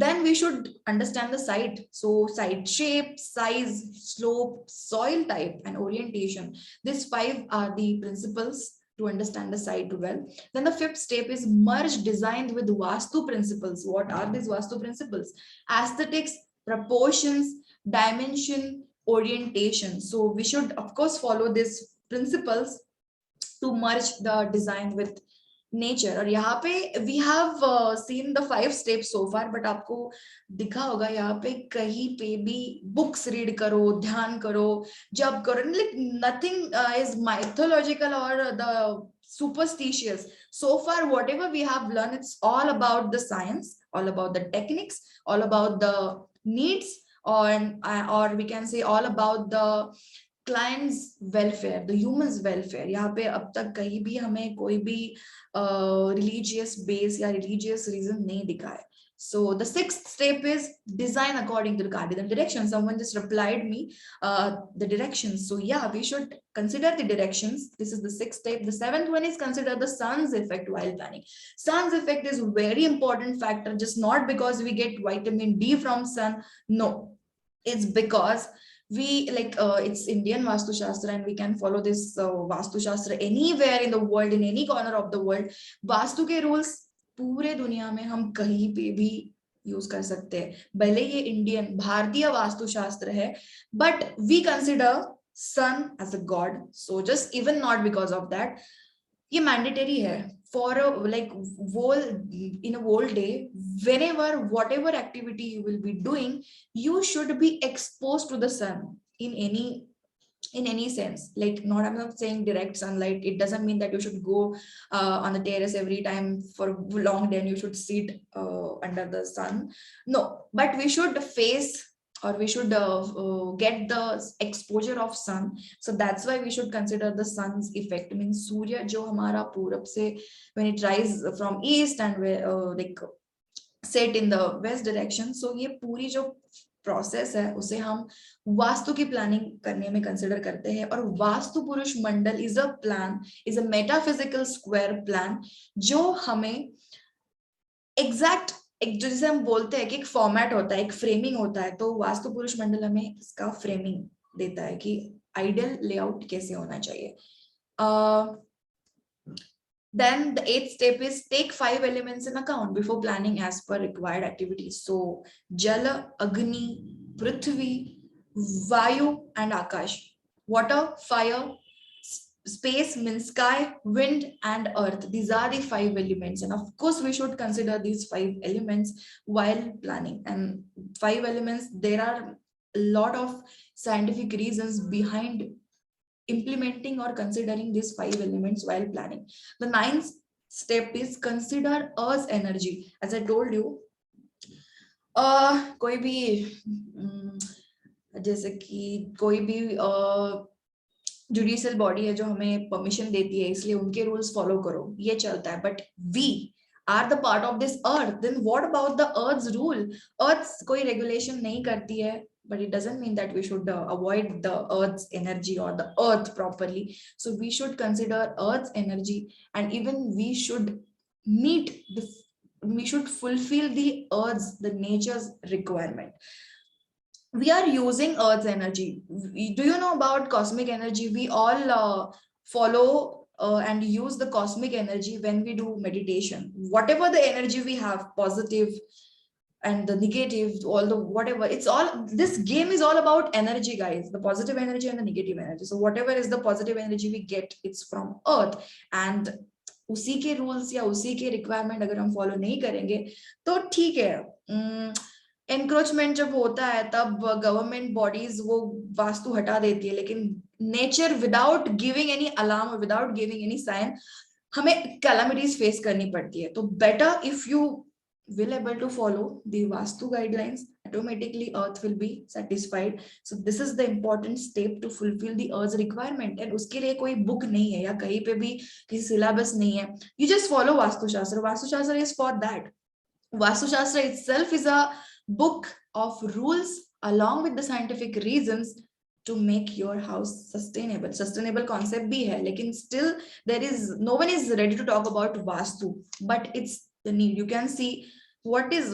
Then we should understand the site. So site shape, size, slope, soil type and orientation. This 5 are the principles to understand the site well. Then the fifth step is merge design with Vastu principles. What are these Vastu principles? Aesthetics, proportions, dimension, orientation. So we should of course follow these principles to merge the design with nature. और यहाँ पे we have seen the 5 steps so far, but आपको दिखा होगा यहाँ पे कहीं पे भी books read करो, ध्यान करो, जब करो, like nothing is mythological or the superstitious. So far whatever we have learned, it's all about the science, all about the techniques, all about the needs, or we can say all about the clients welfare, the humans welfare. यहाँ पे अब तक कहीं भी हमें कोई भी religious base या रिलीजियस रीजन नहीं दिखा है. So the sixth step is design according to the cardinal direction. Someone just replied me the directions. So yeah, we should consider the directions. This is the sixth step. The seventh one is consider the sun's effect while planning. Sun's effect is very important factor, just not because we get vitamin D from sun. No, it's because we like it's Indian Vastu Shastra and we can follow this Vastu Shastra anywhere in the world, in any corner of the world. Vastu के rules पूरे दुनिया में हम कहीं पे भी use कर सकते हैं. भले ये इंडियन भारतीय वास्तु शास्त्र है, but we consider sun as a god. So just even not because of that, ये मैंडेटरी है for a like whole in a whole day. Whenever whatever activity you will be doing, you should be exposed to the sun in any sense. Like not, I'm not saying direct sunlight. It doesn't mean that you should go on the terrace every time for a long day and you should sit under the sun. No, but we should face, or we should get the exposure of sun. So that's why we should consider the sun's effect. Means surya jo hamara purab se, when it rise from east and like set in the west direction, so ये पूरी जो process है उसे हम वास्तु की planning करने में consider करते हैं. और Vastu Purusha Mandala is a plan, is a metaphysical square plan, जो हमें एग्जैक्ट एक जैसे हम बोलते हैं कि एक फॉर्मेट होता है, एक फ्रेमिंग होता है, तो वास्तु पुरुष मंडल हमें इसका फ्रेमिंग देता है कि आइडियल लेआउट कैसे होना चाहिए. Then the eighth step is take 5 elements in account before planning as per required activities. So Jala, Agni, Prithvi, Vayu and Akash. Water, fire, space means sky, wind and earth. These are the 5 elements, and of course we should consider these 5 elements while planning. And 5 elements, there are a lot of scientific reasons behind implementing or considering these 5 elements while planning. The ninth step is consider Earth's energy. As I told you, कोई भी जैसे कि कोई भी judicial body है जो हमें permission देती है, इसलिए उनके रूल्स फॉलो करो, ये चलता है. But we are the part of this earth. Then what about the earth's rule? Earth कोई रेगुलेशन नहीं करती है, but it doesn't mean that we should avoid the earth's energy or the earth properly. So we should consider earth's energy, and even we should we should fulfill the earth's, the nature's requirement. We are using earth's energy. Do you know about cosmic energy? We all follow and use the cosmic energy when we do meditation. Whatever the energy we have, positive and the negative, all the whatever, it's all, this game is all about energy, guys, the positive energy and the negative energy. So whatever is the positive energy we get, it's from earth, and उसी के rules या उसी के requirement अगर हम follow नहीं करेंगे तो ठीक है. एनक्रोचमेंट जब होता है तब गवर्नमेंट बॉडीज वो वास्तु हटा देती है, लेकिन nature without giving any alarm और विदाउट गिविंग एनी साइन हमें कैलामिटीज फेस करनी पड़ती है. तो better if you will able to follow the Vastu guidelines, automatically Earth will be satisfied. So this is the important step to fulfill the Earth's requirement. And उसके लिए कोई book नहीं है या कहीं पे भी किसी syllabus नहीं है. You just follow Vastu Shastra. Vastu Shastra is for that. Vastu Shastra itself is a book of rules along with the scientific reasons to make your house sustainable. Sustainable concept bhi hai, lekin still there is no one is ready to talk about Vastu, but it's the need. You can see what is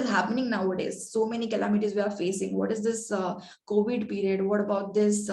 happening nowadays. So many calamities we are facing. What is this COVID period? What about this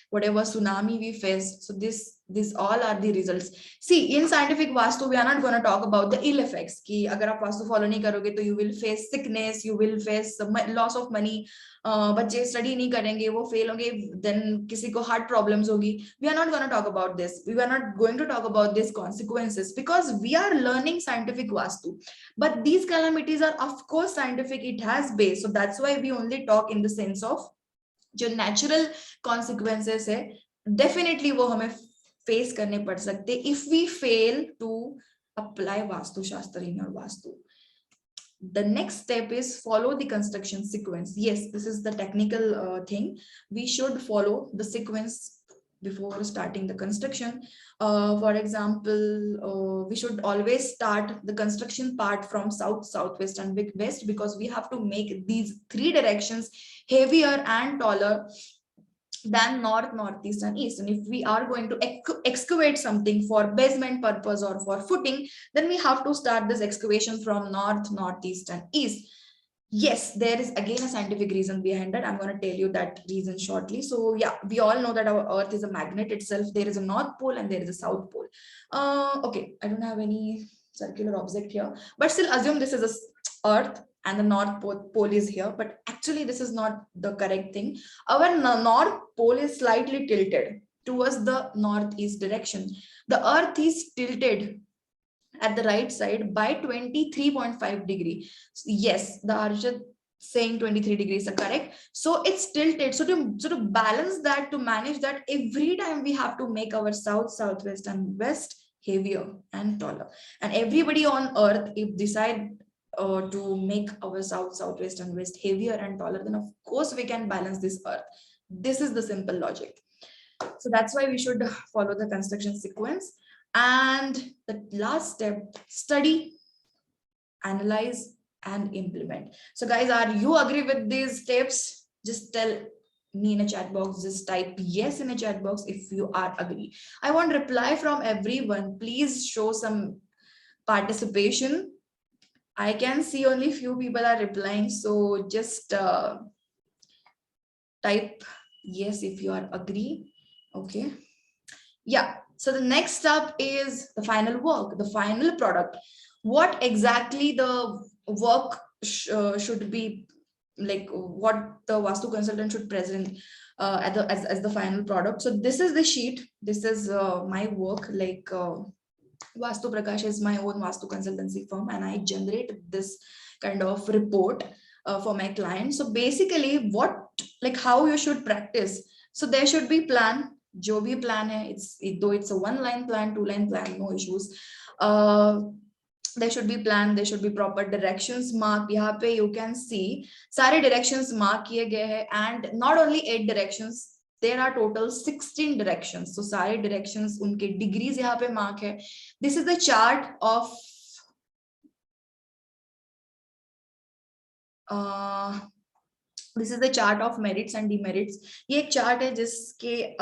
whatever tsunami we faced? So these all are the results. See, in scientific Vastu, we are not going to talk about the ill effects. कि अगर आप vastu follow नहीं करोगे तो you will face sickness, you will face loss of money. बच्चे study नहीं करेंगे, वो फेल होंगे, then किसी को हार्ट प्रॉब्लम्स होगी. We are not going to talk about this. We are not going to talk about these consequences because we are learning scientific Vastu. But these calamities are of course scientific. It has base. So that's why we only talk in the sense of जो natural consequences है, definitely वो हमें face करने पड़ सकते if we fail to apply Vastu Shastra in our Vastu. The next step is follow the construction sequence. Yes, this is the technical thing. We should follow the sequence before starting the construction. For example, we should always start the construction part from south, southwest and west because we have to make these three directions heavier and taller than north, northeast and east. And if we are going to excavate something for basement purpose or for footing, then we have to start this excavation from north, northeast and east. Yes, there is again a scientific reason behind it. I'm going to tell you that reason shortly. So yeah, we all know that our earth is a magnet itself. There is a north pole and there is a south pole. Okay, I don't have any circular object here, but still assume this is a earth and the north pole is here, but actually this is not the correct thing. Our north pole is slightly tilted towards the northeast direction. The earth is tilted at the right side by 23.5 degree. Yes, the Arjun saying 23 degrees are correct. So it's tilted. So to balance that, to manage that, every time we have to make our south, southwest and west heavier and taller. And everybody on earth, if decide to make our south, southwest and west heavier and taller, then of course we can balance this earth. This is the simple logic. So that's why we should follow the construction sequence. And the last step, study, analyze and implement. So guys, are you agree with these steps? Just tell me in a chat box, just type yes in a chat box if you are agree. I want reply from everyone. Please show some participation. I can see only few people are replying, so just type yes if you are agree. Okay, yeah. So the next step is the final work, the final product. What exactly the work should be, like what the Vastu consultant should present as the final product. So this is the sheet. This is my work. Like Vastu Prakash is my own Vastu consultancy firm, and I generate this kind of report for my clients. So basically, how you should practice. So there should be plan. जो भी plan है, though it's a 1-line plan, 2-line plan, no issues. There should be plan, there should be proper directions marked. यहाँ पे you can see सारे directions mark किए गए हैं, and not only 8 directions, there are total 16 directions. So सारे directions उनके degrees यहाँ पे mark है. This is the chart of this is the chart of merits and demerits. ये एक chart है जिसके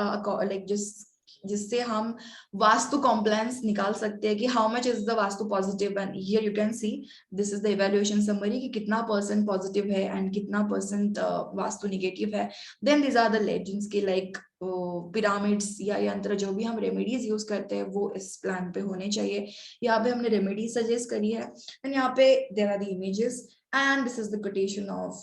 जिससे हम वास्तु compliance निकाल सकते हैं कि how much is the vastu positive, and here you can see this is the evaluation summary कि कितना % positive है and कितना % वास्तु negative है. Then these are the legends के like pyramids या यंत्र, जो भी हम remedies use करते हैं वो इस plan पे होने चाहिए. यहाँ पे हमने remedies suggest करी है, and यहाँ पे there are the images, and this is the quotation of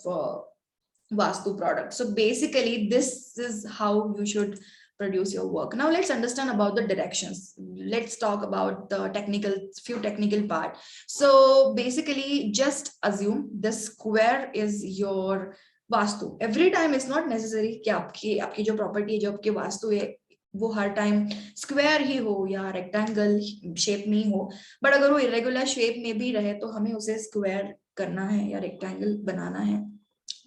Vastu product. So basically this is how you should produce your work. Now let's understand about the directions. Let's talk about the few technical part. So basically just assume the square is your Vastu. Every time it's not necessary कि आपकी जो property है, जो आपके वास्तु है, वो हर time square ही हो या रेक्टेंगल शेप में ही हो, बट अगर वो इरेगुलर शेप में भी रहे तो हमें उसे स्क्वायर करना है या रेक्टेंगल बनाना है.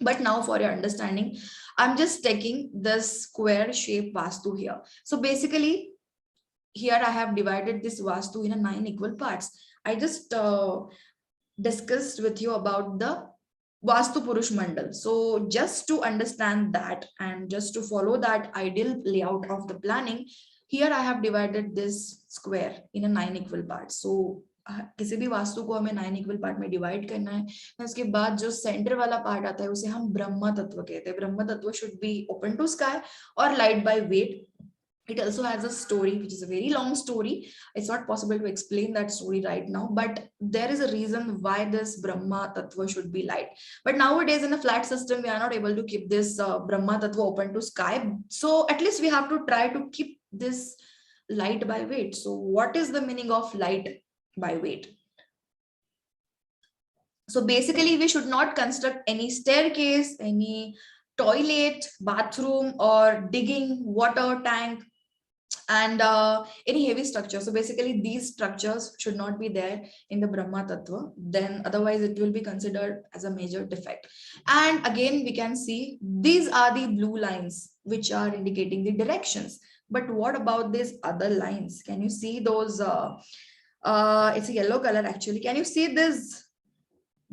But now for your understanding, I'm just taking the square shape vastu here. So basically here I have divided this vastu in a 9 equal parts. I just discussed with you about the Vastu Purush Mandal. So just to understand that and just to follow that ideal layout of the planning, here I have divided this square in a 9 equal parts. So किसी भी वास्तु को हमें 9 equal part में divide करना है. उसके बाद जो सेंटर वाला पार्ट आता है उसे हम ब्रह्म तत्व कहते हैं. Brahma tatva should be open to sky और light by weight. It also has a story, which is a very long story. It's not possible to explain that story right now, but there is a reason why this Brahma Tattva should be light. But nowadays in a flat system, we are not able to keep this Brahma Tattva open to sky. So at least we have to try to keep this light by weight. So what is the meaning of light by weight? So basically, we should not construct any staircase, any toilet, bathroom, or digging water tank and any heavy structure. So basically these structures should not be there in the Brahma Tattva, then otherwise it will be considered as a major defect. And again we can see these are the blue lines which are indicating the directions. But what about these other lines? Can you see those it's a yellow color actually. Can you see this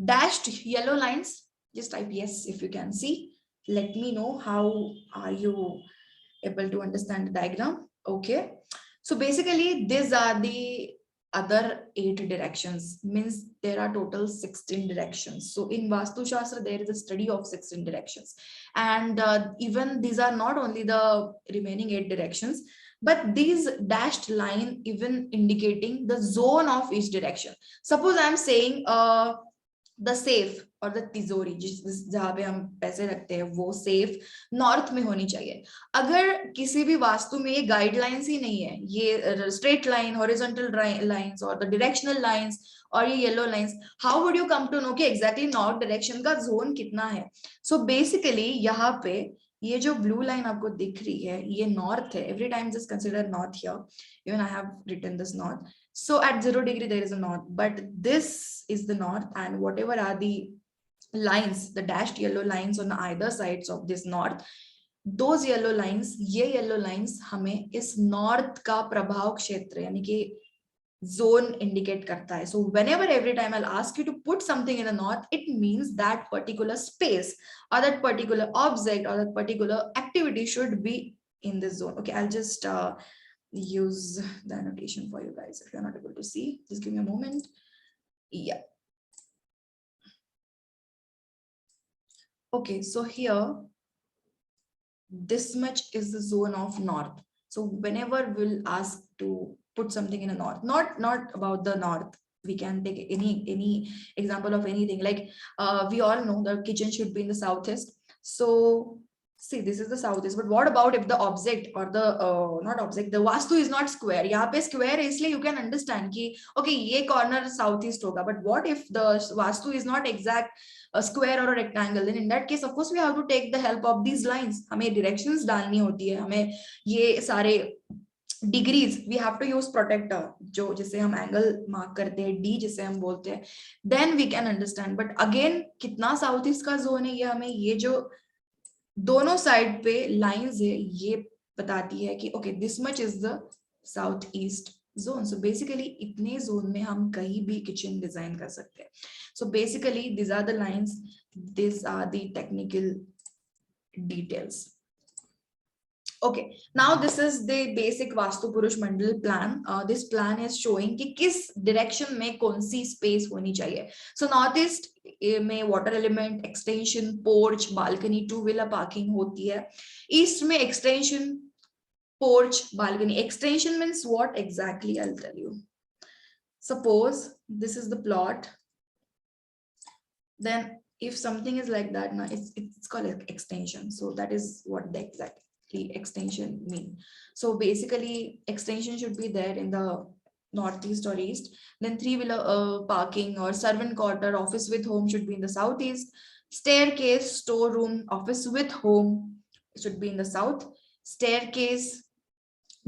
dashed yellow lines? Just type yes if you can see. Let me know how are you able to understand the diagram. Okay, so basically these are the other 8 directions, means there are total 16 directions. So in Vastu Shastra there is a study of 16 directions, and even these are not only the remaining 8 directions, but these dashed line even indicating the zone of each direction. Suppose I am saying the safe और the तिजोरी, जिस जहाँ पे हम पैसे रखते हैं वो सेफ नॉर्थ में होनी चाहिए. अगर किसी भी वास्तु में ये गाइडलाइंस ही नहीं है, ये स्ट्रेट लाइन, हॉरिजॉन्टल लाइंस और द डायरेक्शनल लाइंस और ये yellow lines, how would you come to know कि एग्जैक्टली नॉर्थ डायरेक्शन का जोन कितना है? सो बेसिकली यहाँ पे ये जो ब्लू लाइन आपको दिख रही है ये नॉर्थ है. Every time just consider north here, even I have written this north. So at 0 degree there is a north, but this is the north, and whatever are the lines, the dashed yellow lines on either sides of this north, those yellow lines, ये yellow lines हमें इस north का प्रभाव क्षेत्र यानी कि zone indicate करता है. So whenever every time I'll ask you to put something in the north, it means that particular space or that particular object or that particular activity should be in this zone. Okay, I'll just use the annotation for you guys. If you're not able to see, just give me a moment. Yeah. Okay, so here, this much is the zone of north. So whenever we'll ask to put something in a north, not about the north, we can take any example of anything. Like we all know the kitchen should be in the southeast. So see, this is the southeast, but what about if the object or the not object, the vastu is not square? यहाँ पे square है इसलिए you can understand कि okay ये corner southeast होगा. But what if the vastu is not exact a square or a rectangle? Then in that case, of course, we have to take the help of these lines. हमें directions डालनी होती है, हमें ये सारे degrees we have to use protractor, जो जिसे हम एंगल मार्क करते हैं, डी जिसे हम बोलते हैं, then we can understand. But again कितना साउथ ईस्ट का जोन है ये हमें ये जो दोनों साइड पे लाइंस है ये बताती है कि okay this much is the south east zone. So basically इतने जोन में हम कहीं भी किचन डिजाइन कर सकते हैं. So basically this are the lines, this are the technical details. Okay, now this is the basic Vastu Purush Mandal plan. This plan is showing कि किस direction में कौन सी space होनी चाहिए. So northeast में water element, extension, porch, balcony, two-wheeler parking होती है. East में extension, porch, balcony. Extension means what exactly? I'll tell you. Suppose this is the plot. Then if something is like that, now it's called extension. So that is what the exact extension mean. So basically extension should be there in the northeast or east. Then three-wheeler parking or servant quarter, office with home should be in the southeast. Staircase, storeroom, office with home should be in the south. Staircase,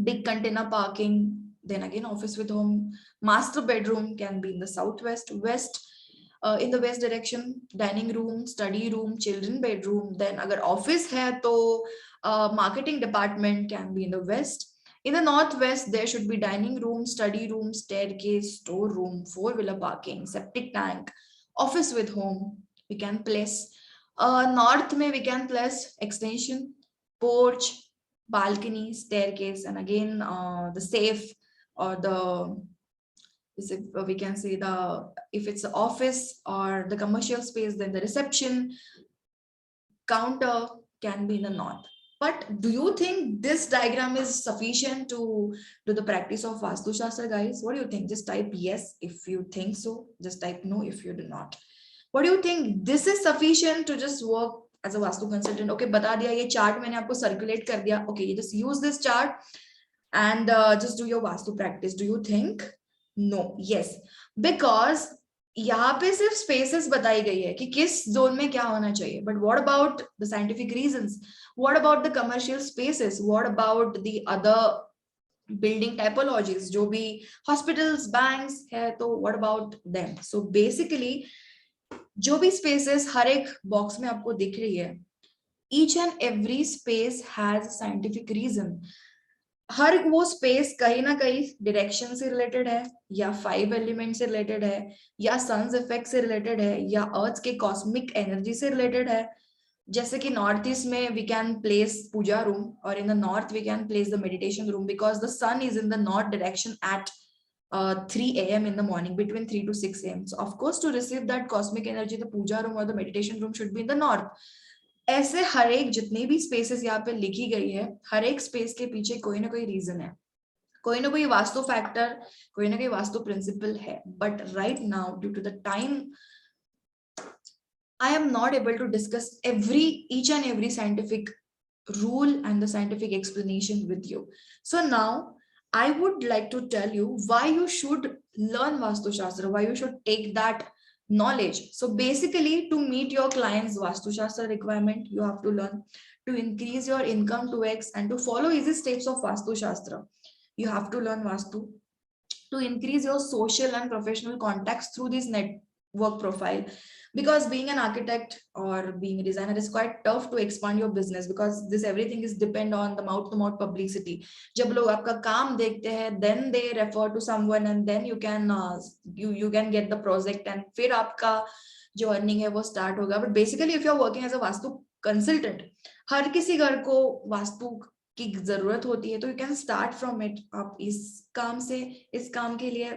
big container parking. Then again, office with home. Master bedroom can be in the southwest, west, in the west direction. Dining room, study room, children bedroom. Then agar office hai to marketing department can be in the west. In the northwest, there should be dining room, study room, staircase, store room, four-wheeler parking, septic tank, office with home. We can place. North may we can place extension, porch, balcony, staircase, and again the safe or the we can say the if it's the office or the commercial space, then the reception counter can be in the north. But do you think this diagram is sufficient to do the practice of Vastu Shastra, guys? What do you think? Just type yes if you think so. Just type no if you do not. What do you think? This is sufficient to just work as a Vastu consultant? Okay, बता दिया ये chart मैंने आपको circulate कर दिया. Okay, you just use this chart and just do your Vastu practice. Do you think? No. Yes. Because यहाँ पे सिर्फ स्पेसेस बताई गई है कि किस जोन में क्या होना चाहिए, but what about the scientific reasons, what about the commercial spaces, what about the other building typologies, जो भी हॉस्पिटल्स बैंक्स है, तो what about them. So basically जो भी स्पेसेस हर एक बॉक्स में आपको दिख रही है, each and every space has scientific reason. हर वो स्पेस कहीं ना कहीं डायरेक्शन से रिलेटेड है, या 5 एलिमेंट से रिलेटेड है, या सन्स इफेक्ट से रिलेटेड है, या अर्थ के कॉस्मिक एनर्जी से रिलेटेड है. जैसे कि नॉर्थ ईस्ट में we can place puja room, और in the north we can place the meditation room, because the sun is in the north direction at 3 a.m. in the morning, between 3 to 6 a.m. So of course, to receive that cosmic energy, the puja room or the meditation room should be in the north. ऐसे हर एक जितने भी spaces यहाँ पे लिखी गई है, हर एक स्पेस के पीछे कोई ना कोई रीजन है, कोई ना कोई वास्तु फैक्टर, कोई ना कोई वास्तु प्रिंसिपल है. But right now, due to the time, I am not able to discuss each and every scientific rule and the scientific explanation with you. So now I would like to tell you why you should learn Vastu Shastra, why you should take that knowledge. So basically, to meet your client's Vastu Shastra requirement, you have to learn. To increase your income to X and to follow easy steps of Vastu Shastra, you have to learn Vastu. To increase your social and professional contacts through this network profile, because being an architect or being a designer is quite tough to expand your business, because this everything is depend on the mouth to mouth publicity. जब लोग आपका काम देखते हैं, then they refer to someone and then you can get the project and फिर आपका जो earning है वो start होगा. But basically if you are working as a vastu consultant, हर किसी घर को वास्तु की जरूरत होती है, तो you can start from it. आप इस काम से इस काम के लिए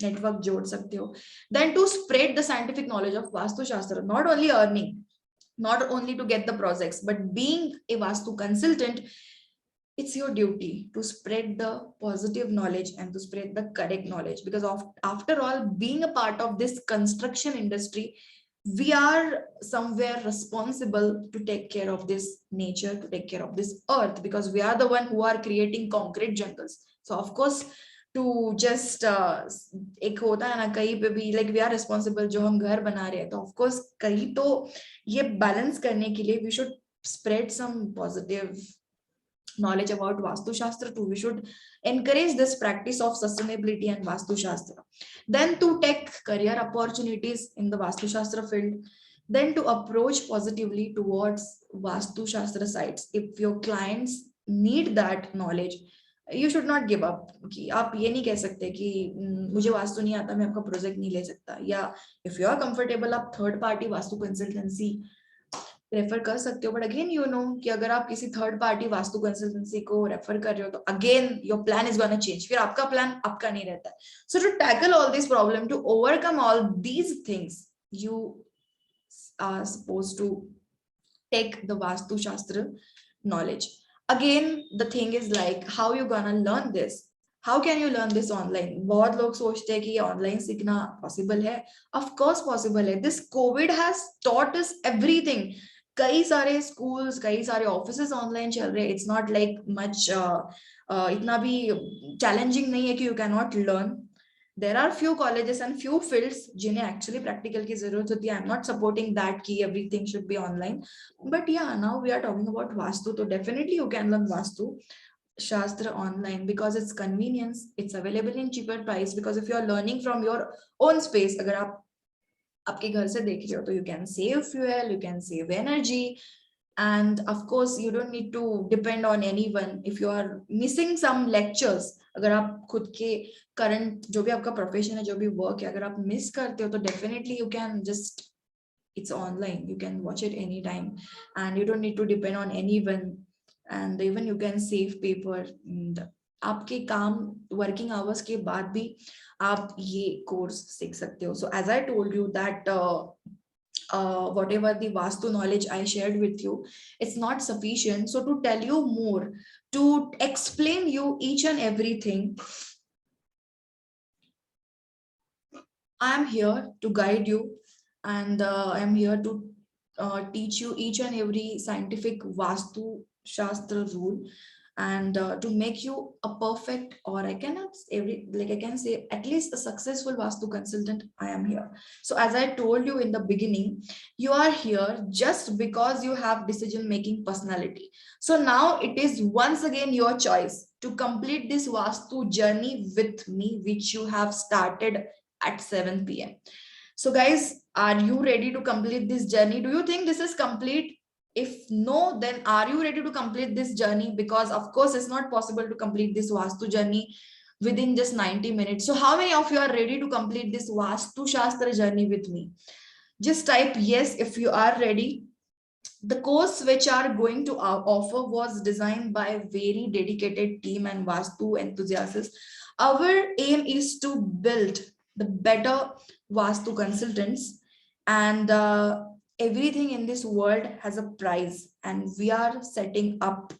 नेटवर्क जोड़ सकते हो. Then to spread the scientific knowledge of Vastu shastra, not only earning, not only to get the projects, but being a vastu consultant, it's your duty to spread the positive knowledge and to spread the correct knowledge, because after all, being a part of this construction industry, we are somewhere responsible to take care of this nature, to take care of this earth, because we are the one who are creating concrete jungles. So of course, to just एक होता है ना कहीं पे भी, like we are responsible, जो हम घर बना रहे हैं, तो of course कहीं तो ये balance करने के लिए we should spread some positive knowledge about Vastu Shastra too. We should encourage this practice of sustainability and Vastu Shastra. Then to take career opportunities in the Vastu Shastra field. Then to approach positively towards Vastu Shastra sites. If your clients need that knowledge, you should not give up. कि आप ये नहीं कह सकते कि मुझे वास्तु नहीं आता, मैं आपका प्रोजेक्ट नहीं ले सकता. या if you are comfortable, आप third party vastu consultancy refer कर सकते हो. बट अगेन यू नो कि अगर आप किसी थर्ड पार्टी वास्तु कंसल्टेंसी को रेफर कर रहे हो, तो again your plan is gonna change. फिर आपका प्लान आपका नहीं रहता है. So to tackle all this problem, to overcome all these things, you are supposed to take the Vastu Shastra knowledge. Again, the thing is like, how you gonna learn this? How can you learn this online? बहुत लोग सोचते हैं कि ये online सीखना possible है. Of course possible है. This Covid has taught us everything. कई सारे स्कूल्स, कई सारे ऑफिसेस ऑनलाइन चल रहे हैं. इट्स नॉट लाइक मच, इतना भी चैलेंजिंग नहीं है कि you can not learn. There are few colleges and few fields जिन्हें actually practical की जरूरत होती है. I'm not supporting that कि everything should be online. But yeah, now we are talking about Vastu, so definitely you can learn Vastu. Shastra online because it's convenience, it's available in cheaper price, because if you are learning from your own space, अगर आप आपके घर से देख रहे हो तो you can save fuel, you can save energy, and of course you don't need to depend on anyone. If you are missing some lectures, अगर आप खुद के current जो भी आपका profession है, जो भी work है, अगर आप miss करते हो तो definitely you can just, it's online, you can watch it anytime and you don't need to depend on anyone, and even you can save paper, and आपके काम working hours के बाद भी आप ये course सीख सकते हो. So as I told you that whatever the Vastu knowledge I shared with you, it's not sufficient. So to tell you more, to explain you each and everything, I am here to guide you, and I am here to teach you each and every scientific Vastu Shastra rule, and to make you a perfect, or I cannot every, like I can say at least a successful Vastu consultant. I am here. So as I told you in the beginning, you are here just because you have decision making personality. So now it is once again your choice to complete this Vastu journey with me, which you have started at 7 p.m. So guys, are you ready to complete this journey? Do you think this is complete? If no, then are you ready to complete this journey? Because of course, it's not possible to complete this Vastu journey within just 90 minutes. So how many of you are ready to complete this Vastu Shastra journey with me? Just type yes if you are ready. The course which are going to offer was designed by a very dedicated team and Vastu enthusiasts. Our aim is to build the better Vastu consultants, and everything in this world has a price, and we are setting up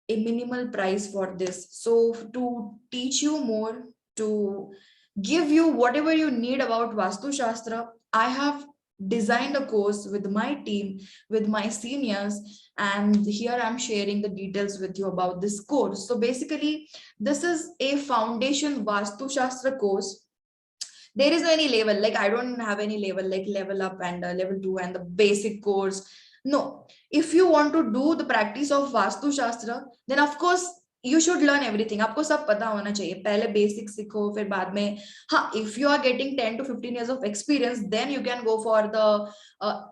a minimal price for this. So to teach you more, to give you whatever you need about Vastu Shastra, I have designed a course with my team, with my seniors, and here I'm sharing the details with you about this course. So basically, this is a foundation Vastu Shastra course. There is no any level, like I don't have any level like level up and level 2 and the basic course. No, if you want to do the practice of Vastu Shastra, then of course you should learn everything. आपको सब पता होना चाहिए. पहले basic सीखो, फिर बाद में हाँ, if you are getting 10 to 15 years of experience, then you can go for the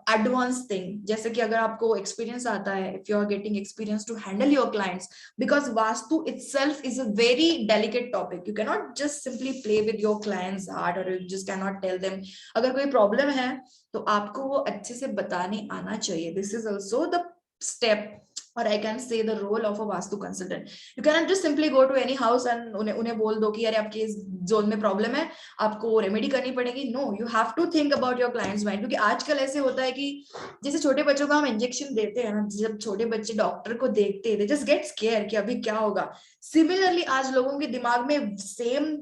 advanced thing. जैसे कि अगर आपको experience आता है, if you are getting experience to handle your clients, because Vastu itself is a very delicate topic. You cannot just simply play with your client's heart, or you just cannot tell them अगर कोई problem है तो आपको वो अच्छे से बताने आना चाहिए. This is also the step, or I can say the role of a Vastu consultant. You cannot just simply go to any house and उन्हें बोल दो कि यार आपके इस जोन में प्रॉब्लम है, आपको रेमेडी करनी पड़ेगी. No, you have to think about your clients mind. क्योंकि आजकल ऐसे होता है कि जैसे छोटे बच्चों को हम इंजेक्शन देते हैं ना, जब छोटे बच्चे डॉक्टर को देखते हैं, दे जस्ट गेट स्केयर कि अभी क्या होगा. सिमिलरली आज लोगों के दिमाग में सेम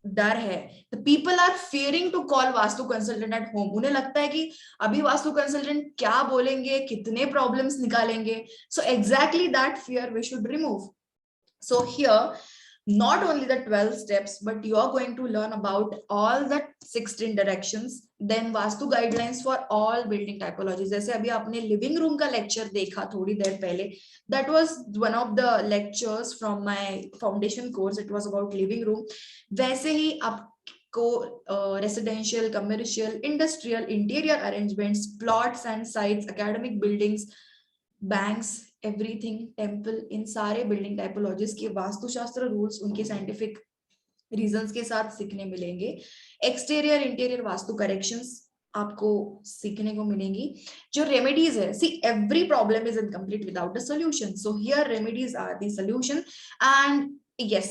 डर है. The people are fearing to call vastu consultant at home. उन्हें लगता है कि अभी वास्तु कंसल्टेंट क्या बोलेंगे, कितने प्रॉब्लम्स निकालेंगे. So exactly that fear we should remove. So here, not only the 12 steps, but you are going to learn about all the 16 directions, then Vastu guidelines for all building typologies. जैसे अभी आपने living room का lecture देखा थोड़ी देर पहले, that was one of the lectures from my foundation course. It was about living room. वैसे ही आपको residential, commercial, industrial, interior arrangements, plots and sites, academic buildings, banks, everything, temple, इन सारे building typologies के Vastushastra rules उनके scientific reasons के साथ सीखने मिलेंगे. एक्सटीरियर इंटीरियर वास्तु करेक्शंस आपको सीखने को मिलेंगी. जो रेमेडीज है, see every problem is incomplete without a solution. So here remedies are the solution. And yes,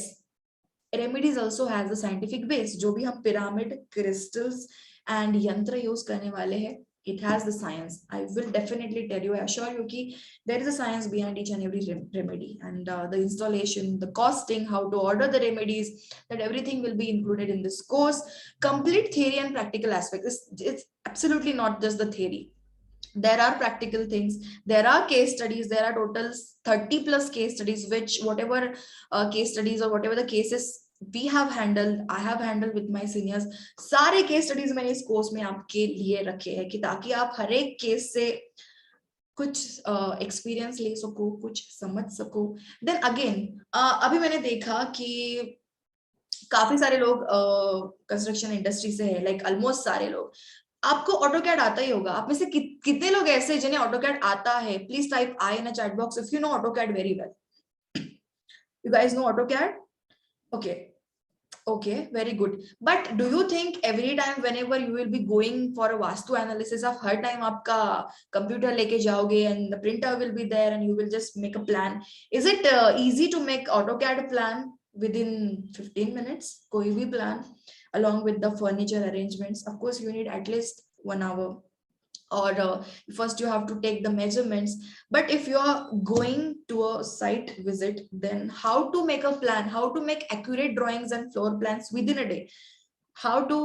remedies also has a scientific base. जो भी हम pyramid, crystals and yantra use करने वाले हैं, it has the science. I will definitely tell you, I assure you ki there is a science behind each and every remedy, and the installation, the costing, how to order the remedies, that everything will be included in this course. Complete theory and practical aspects. It's absolutely not just the theory. There are practical things, there are case studies, there are total 30 plus case studies, which whatever case studies or whatever the cases we have handled, I have handled with my seniors, सारे case studies मैंने इस course में आपके लिए रखे हैं कि ताकि आप हर एक केस से कुछ एक्सपीरियंस ले सको, कुछ समझ सको. देन अगेन अभी मैंने देखा कि काफी सारे लोग कंस्ट्रक्शन इंडस्ट्री से है, लाइक ऑलमोस्ट सारे लोग. आपको ऑटो कैड आता ही होगा. आप में से कितने लोग ऐसे हैं जिन्हें ऑटो कैड आता है? Please type I in a chat box if you know AutoCAD very well. You guys know AutoCAD? Okay. Okay, very good. But do you think every time whenever you will be going for a vastu analysis, of her time आपका computer लेके जाओगे and the printer will be there and you will just make a plan? Is it easy to make AutoCAD plan within 15 minutes? कोई भी plan along with the furniture arrangements. Of course, you need at least 1 hour. Or first you have to take the measurements. But if you are going to a site visit, then how to make a plan, how to make accurate drawings and floor plans within a day, how to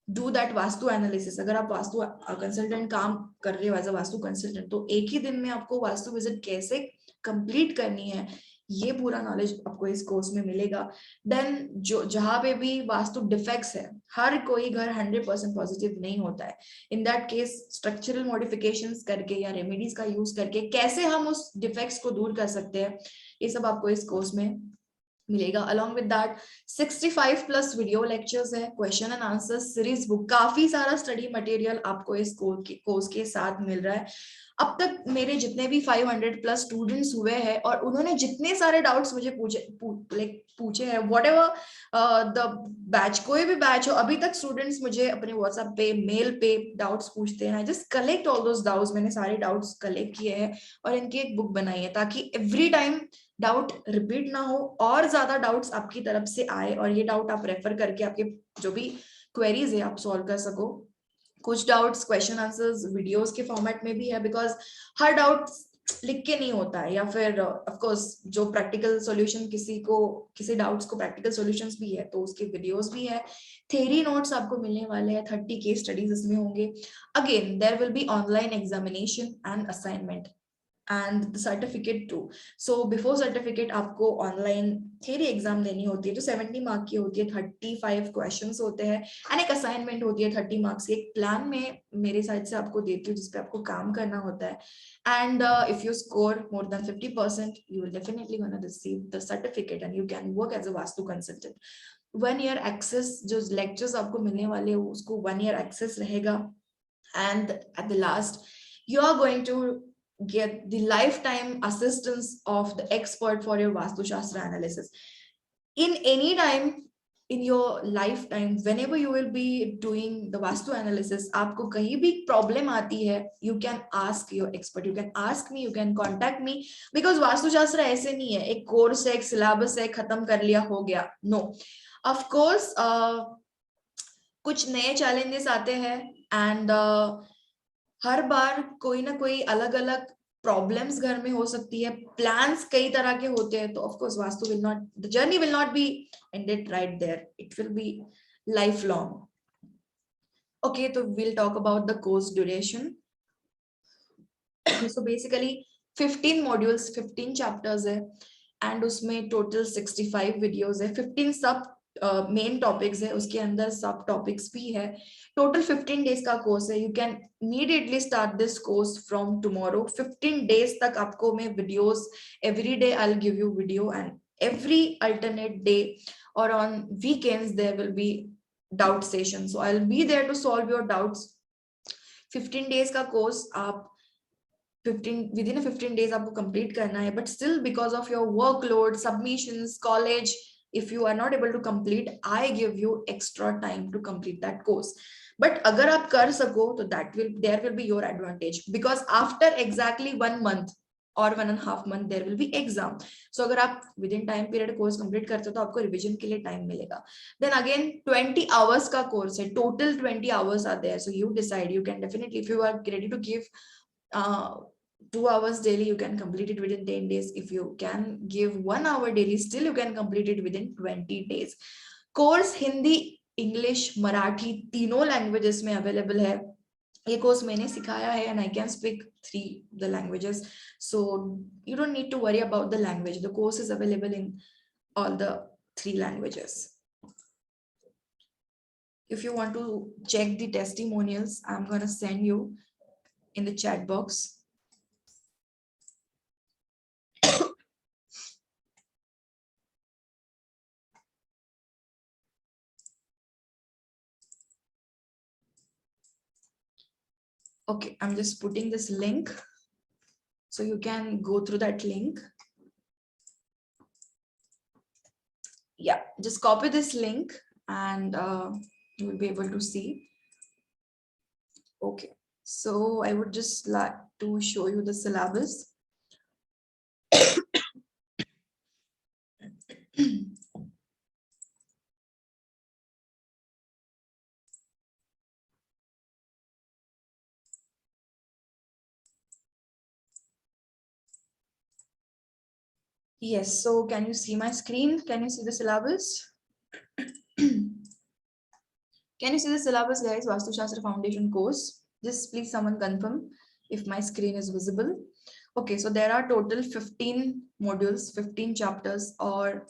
do that vastu analysis. अगर आप vastu consultant काम कर रहे हो as a vastu consultant, तो एक ही दिन में आपको वास्तु विजिट कैसे कंप्लीट करनी है, ये पूरा नॉलेज आपको इस कोर्स में मिलेगा. देन जो जहां पे भी वास्तु डिफेक्ट्स है, हर कोई घर 100% पॉजिटिव नहीं होता है. In that case structural modifications करके या रेमेडीज का यूज करके कैसे हम उस डिफेक्ट्स को दूर कर सकते हैं, ये सब आपको इस कोर्स में मिलेगा. Along with that 65 plus video lectures है, question and answer series book, काफी सारा स्टडी मटेरियल आपको इस कोर्स के साथ मिल रहा है. अब तक मेरे जितने भी 500 प्लस स्टूडेंट्स हुए हैं और उन्होंने जितने सारे डाउट्स मुझे पूछे हैं, वॉट एवर द बैच, कोई भी बैच हो, अभी तक स्टूडेंट्स मुझे अपने व्हाट्सएप पे, मेल पे डाउट्स पूछते हैं. I just collect all those doubts. मैंने सारे डाउट्स कलेक्ट किए हैं और इनकी एक बुक बनाई है ताकि एवरी टाइम डाउट रिपीट ना हो और ज्यादा डाउट्स आपकी तरफ से आए और ये डाउट आप रेफर करके आपके जो भी क्वेरीज है आप सॉल्व कर सको. कुछ डाउट्स क्वेश्चन आंसर्स वीडियोस के फॉर्मेट में भी है, बिकॉज हर डाउट लिख के नहीं होता है, या फिर ऑफ कोर्स जो प्रैक्टिकल सॉल्यूशन किसी डाउट्स को प्रैक्टिकल सॉल्यूशंस भी है तो उसके वीडियोस भी है. थ्योरी नोट्स आपको मिलने वाले हैं, 30 केस स्टडीज इसमें होंगे. Again there will be online examination and assignment and the certificate too. So before certificate आपको online theory exam देनी होती है, तो 70 मार्क की होती है, 35 questions होते हैं and एक assignment होती है 30 मार्क्स की. एक प्लान में मेरे साइड से आपको देती हूँ जिसपे आपको काम करना होता है. And if you score more than 50%, you will definitely gonna receive the certificate and you can work as a vastu consultant. 1 year access, जो lectures आपको मिलने वाले हैं उसको 1 year access रहेगा. And at the last you are going to get the lifetime assistance of the expert for your Vastu Shastra analysis. In any time in your lifetime, whenever you will be doing the Vastu analysis, आपको कहीं भी problem आती है, you can ask your expert, you can ask me, you can contact me, because Vastu Shastra ऐसे नहीं है एक course है, एक सिलेबस है, खत्म कर लिया हो गया. No, of course कुछ नए challenges आते हैं and हर बार कोई ना कोई अलग अलग प्रॉब्लम्स घर में हो सकती है, प्लान्स कई तरह के होते हैं, तो of course Vastu will not, the journey will not be ended right there, it will be life long. Okay, तो will talk about the course duration. So basically 15 modules, 15 chapters है एंड उसमें टोटल 65 वीडियोस है. 15 सब main topics है, उसके अंदर सब topics भी है. टोटल 15 डेज का कोर्स है. You can immediately start this course from tomorrow. 15 days तक आपको मैं videos every day I will give you video and every alternate day or on weekends there will be doubt session, so I'll be there to solve your doubts. 15 days का course आप 15 within a 15 days आपको complete करना है, but still because of your workload, submissions, college, if you are not able to complete, I give you extra time to complete that course. But अगर आप कर सको तो there will be your advantage, because after exactly 1 month or 1.5 month there will be exam. So अगर आप within time period course complete करते हो तो आपको revision के लिए time मिलेगा. Then again 20 hours का course है, total 20 hours are there, so you decide. You can definitely, if you are ready to give 2 hours daily, you can complete it within 10 days. If you can give 1 hour daily, still you can complete it within 20 days. Course Hindi, English, Marathi तीनों languages में available है. ये course मैंने सिखाया है and I can speak 3 the languages, so you don't need to worry about the language. The course is available in all the 3 languages. If you want to check the testimonials, I'm going to send you in the chat box. Okay, I'm just putting this link so you can go through that link. Yeah, just copy this link and you will be able to see. Okay, so I would just like to show you the syllabus. Yes, so can you see my screen? Can you see the syllabus? Can you see the syllabus, guys? Vastu Shastra Foundation course. Just please someone confirm if my screen is visible. Okay, so there are total 15 modules, 15 chapters, or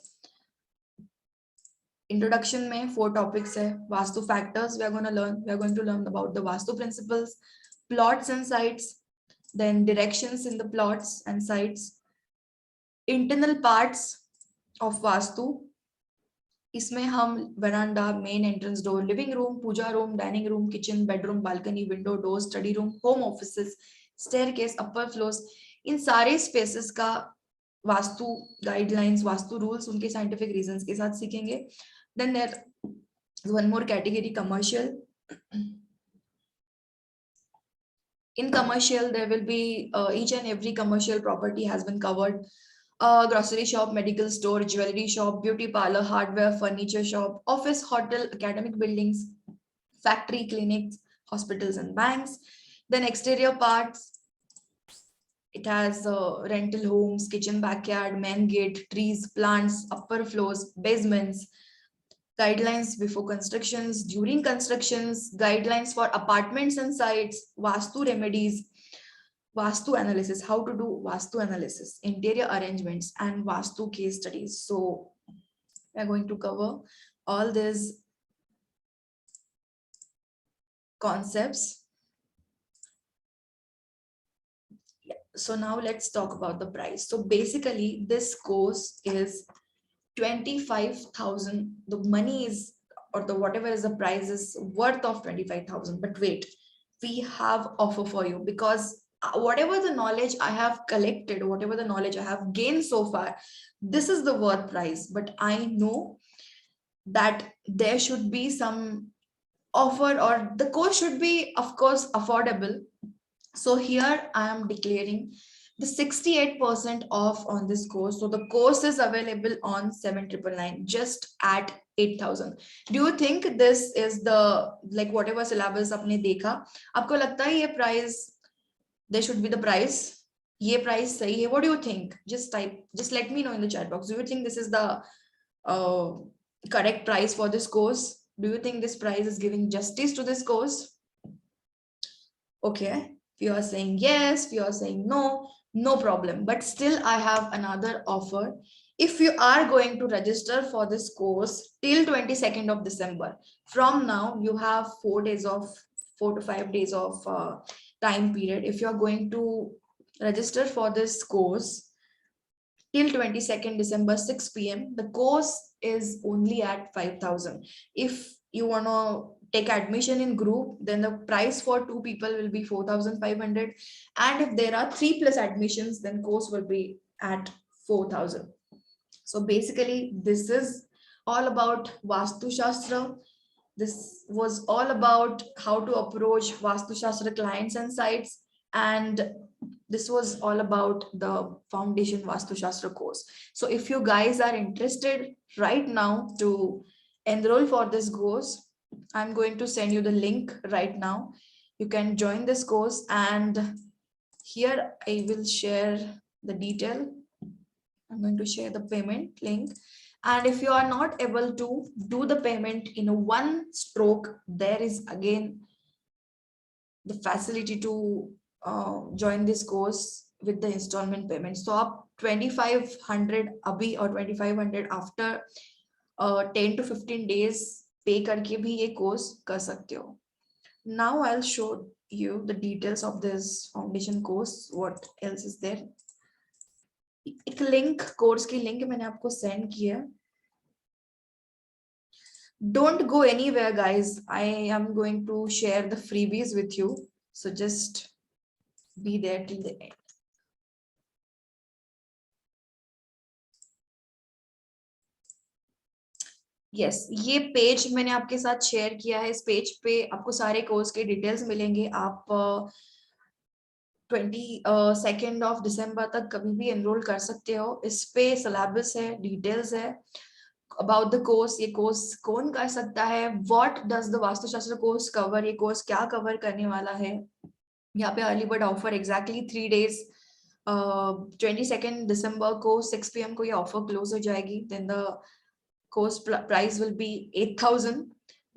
introduction mein 4 topics hai. Vastu factors we are going to learn about the Vastu principles, plots and sites, then directions in the plots and sites, internal parts of Vastu. इसमें हम veranda, main entrance door, living room, puja room, dining room, kitchen, bedroom, balcony, window, door, study room, home offices, staircase, upper floors, इन सारे spaces का Vastu guidelines, Vastu rules, उनके scientific reasons के साथ सीखेंगे. Then there one more category commercial. In commercial, there will be each and every commercial property has been covered. Grocery shop, medical store, jewelry shop, beauty parlor, hardware, furniture shop, office, hotel, academic buildings, factory, clinics, hospitals and banks. Then exterior parts, it has rental homes, kitchen, backyard, main gate, trees, plants, upper floors, basements, guidelines before constructions, during constructions, guidelines for apartments and sites, Vastu remedies, Vastu analysis, how to do Vastu analysis, interior arrangements, and Vastu case studies. So we are going to cover all these concepts. Yeah. So now let's talk about the price. So basically, this course is 25,000. The money is, or the whatever is the price is worth of 25,000. But wait, we have offer for you, because whatever the knowledge I have collected, whatever the knowledge I have gained so far, this is the worth price. But I know that there should be some offer, or the course should be, of course, affordable. So here I am declaring the 68% off on this course. So the course is available on 7,999, just at 8,000. Do you think this is the, like, whatever syllabus आपने देखा, आपको लगता है ये price, there should be the price, ये price सही है? What do you think? Just type, just let me know in the chat box. Do you think this is the correct price for this course? Do you think this price is giving justice to this course? Okay. If you are saying yes, if you are saying no, no problem. But still, I have another offer. If you are going to register for this course till 22nd of December, from now you have 4 days of 4 to 5 days of time period. If you are going to register for this course till 22nd December 6 p.m., the course is only at 5,000. If you want to take admission in group, then the price for 2 people will be 4,500. And if there are 3+ admissions, then course will be at 4,000. So basically, this is all about Vastu Shastra. This was all about how to approach Vastu Shastra clients and sites. And this was all about the Foundation Vastu Shastra course. So if you guys are interested right now to enroll for this course, I'm going to send you the link right now. You can join this course, and here I will share the detail. I'm going to share the payment link. And if you are not able to do the payment in a one stroke, there is again the facility to join this course with the installment payment. So up 2,500 abhi or 2,500 after 10 to 15 days pay करके भी ये course कर सकते हो. Now I'll show you the details of this foundation course. What else is there? एक link, course की link मैंने आपको सेंड किया. Don't go anywhere, guys. I am going to share the freebies with you. So just be there till the end. Yes, ये page मैंने आपके साथ share किया है। इस पेज पे आपको सारे कोर्स के डिटेल्स मिलेंगे। आप 22 दिसंबर तक कभी भी एनरोल कर सकते हो। इस पे सिलेबस है, डिटेल्स है अबाउट द कोर्स। ये कोर्स कौन कर सकता है, what does the Vastushastra course cover, ये कोर्स क्या कवर करने वाला है। यहाँ पे early bird offer exactly 3 days 22 दिसंबर को 6 PM को ये ऑफर क्लोज हो जाएगी। Then the course price will be 8,000।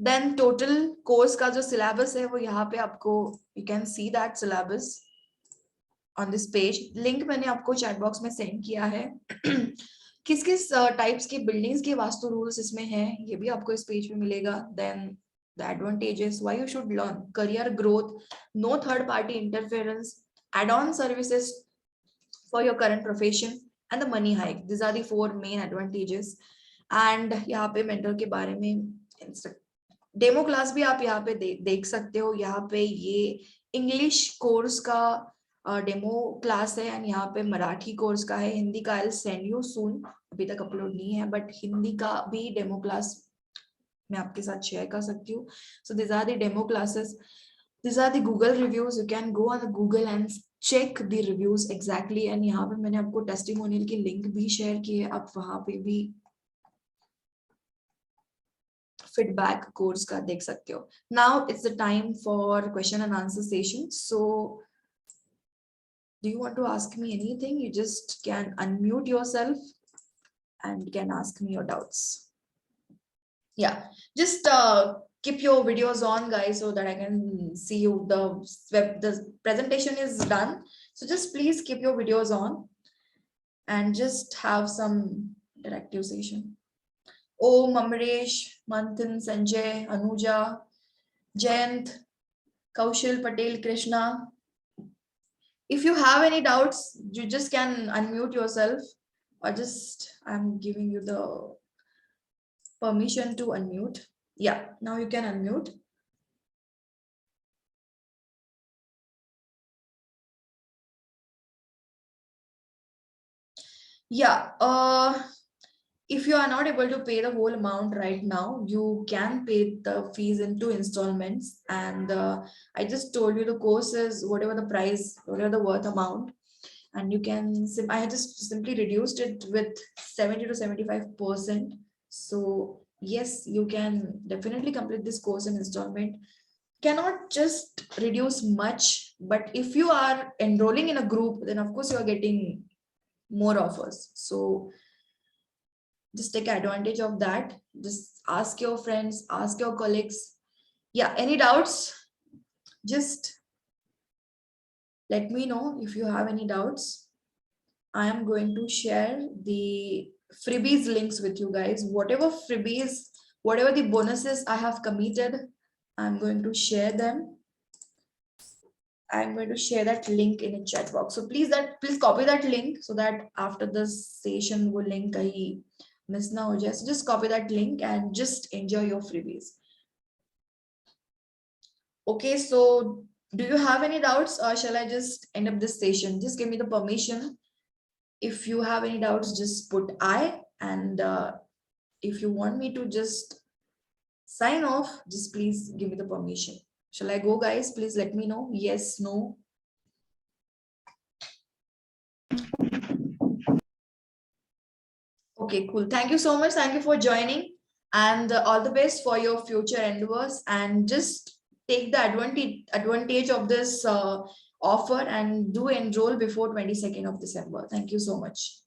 देन टोटल कोर्स का जो सिलेबस है वो यहाँ पे आपको, you can see that syllabus on this page. Link मैंने आपको चैट बॉक्स में सेंड किया है। किस किस टाइप्स की बिल्डिंग्स के वास्तु रूल्स इसमें है ये भी आपको इस पेज पे मिलेगा। Then the advantages, why you should learn, career growth, no third party interference, add-on services for your current profession and the money hike. These are the 4 main advantages. And यहाँ पे मेंटर के बारे में demo class भी आप यहाँ पे देख सकते हो। यहाँ पे ये इंग्लिश कोर्स का डेमो क्लास है एंड यहाँ पे मराठी कोर्स का है। हिंदी का आई सेंड यू सून, अभी तक अपलोड नहीं है, बट हिंदी का भी डेमो क्लास मैं आपके साथ शेयर कर सकती हूँ। So this are the demo classes, these are the Google reviews. You can go on the Google and check the reviews exactly. And यहाँ पे मैंने आपको टेस्टिमोनियल की लिंक भी शेयर की है, आप वहाँ पे भी फीडबैक कोर्स का देख सकते हो। Now it's the time for question and answer session. So do you want to ask me anything? You just can unmute yourself and can ask me your doubts. Yeah, just keep your videos on, guys, so that I can see you. The presentation is done, so just please keep your videos on and just have some interactive session. Om, Amresh, Manthan, Sanjay, Anuja, Jayant, Kaushal, Patel, Krishna. If you have any doubts, you just can unmute yourself, or just I'm giving you the permission to unmute. Yeah, now you can unmute. Yeah, if you are not able to pay the whole amount right now, you can pay the fees in 2 installments. And I just told you the course is whatever the price, whatever the worth amount. And you can, I just simply reduced it with 70 to 75%. So yes, you can definitely complete this course in installment. Cannot just reduce much, but if you are enrolling in a group, then of course you are getting more offers. So just take advantage of that. Just ask your friends, ask your colleagues. Yeah, any doubts? Just let me know if you have any doubts. I am going to share the freebies links with you guys. Whatever freebies, whatever the bonuses I have committed, I'm going to share them. I'm going to share that link in the chat box. So please copy that link so that after this session वो link कहीं miss ना हो जाए. So just copy that link and just enjoy your freebies. Okay, so do you have any doubts, or shall I just end up this session? Just give me the permission. If you have any doubts, just put I, and if you want me to just sign off, just please give me the permission. Shall I go, guys? Please let me know. Yes, no. Okay, cool. Thank you so much. Thank you for joining, and all the best for your future endeavors. And just take the advantage of this offer and do enroll before 22nd of December. Thank you so much.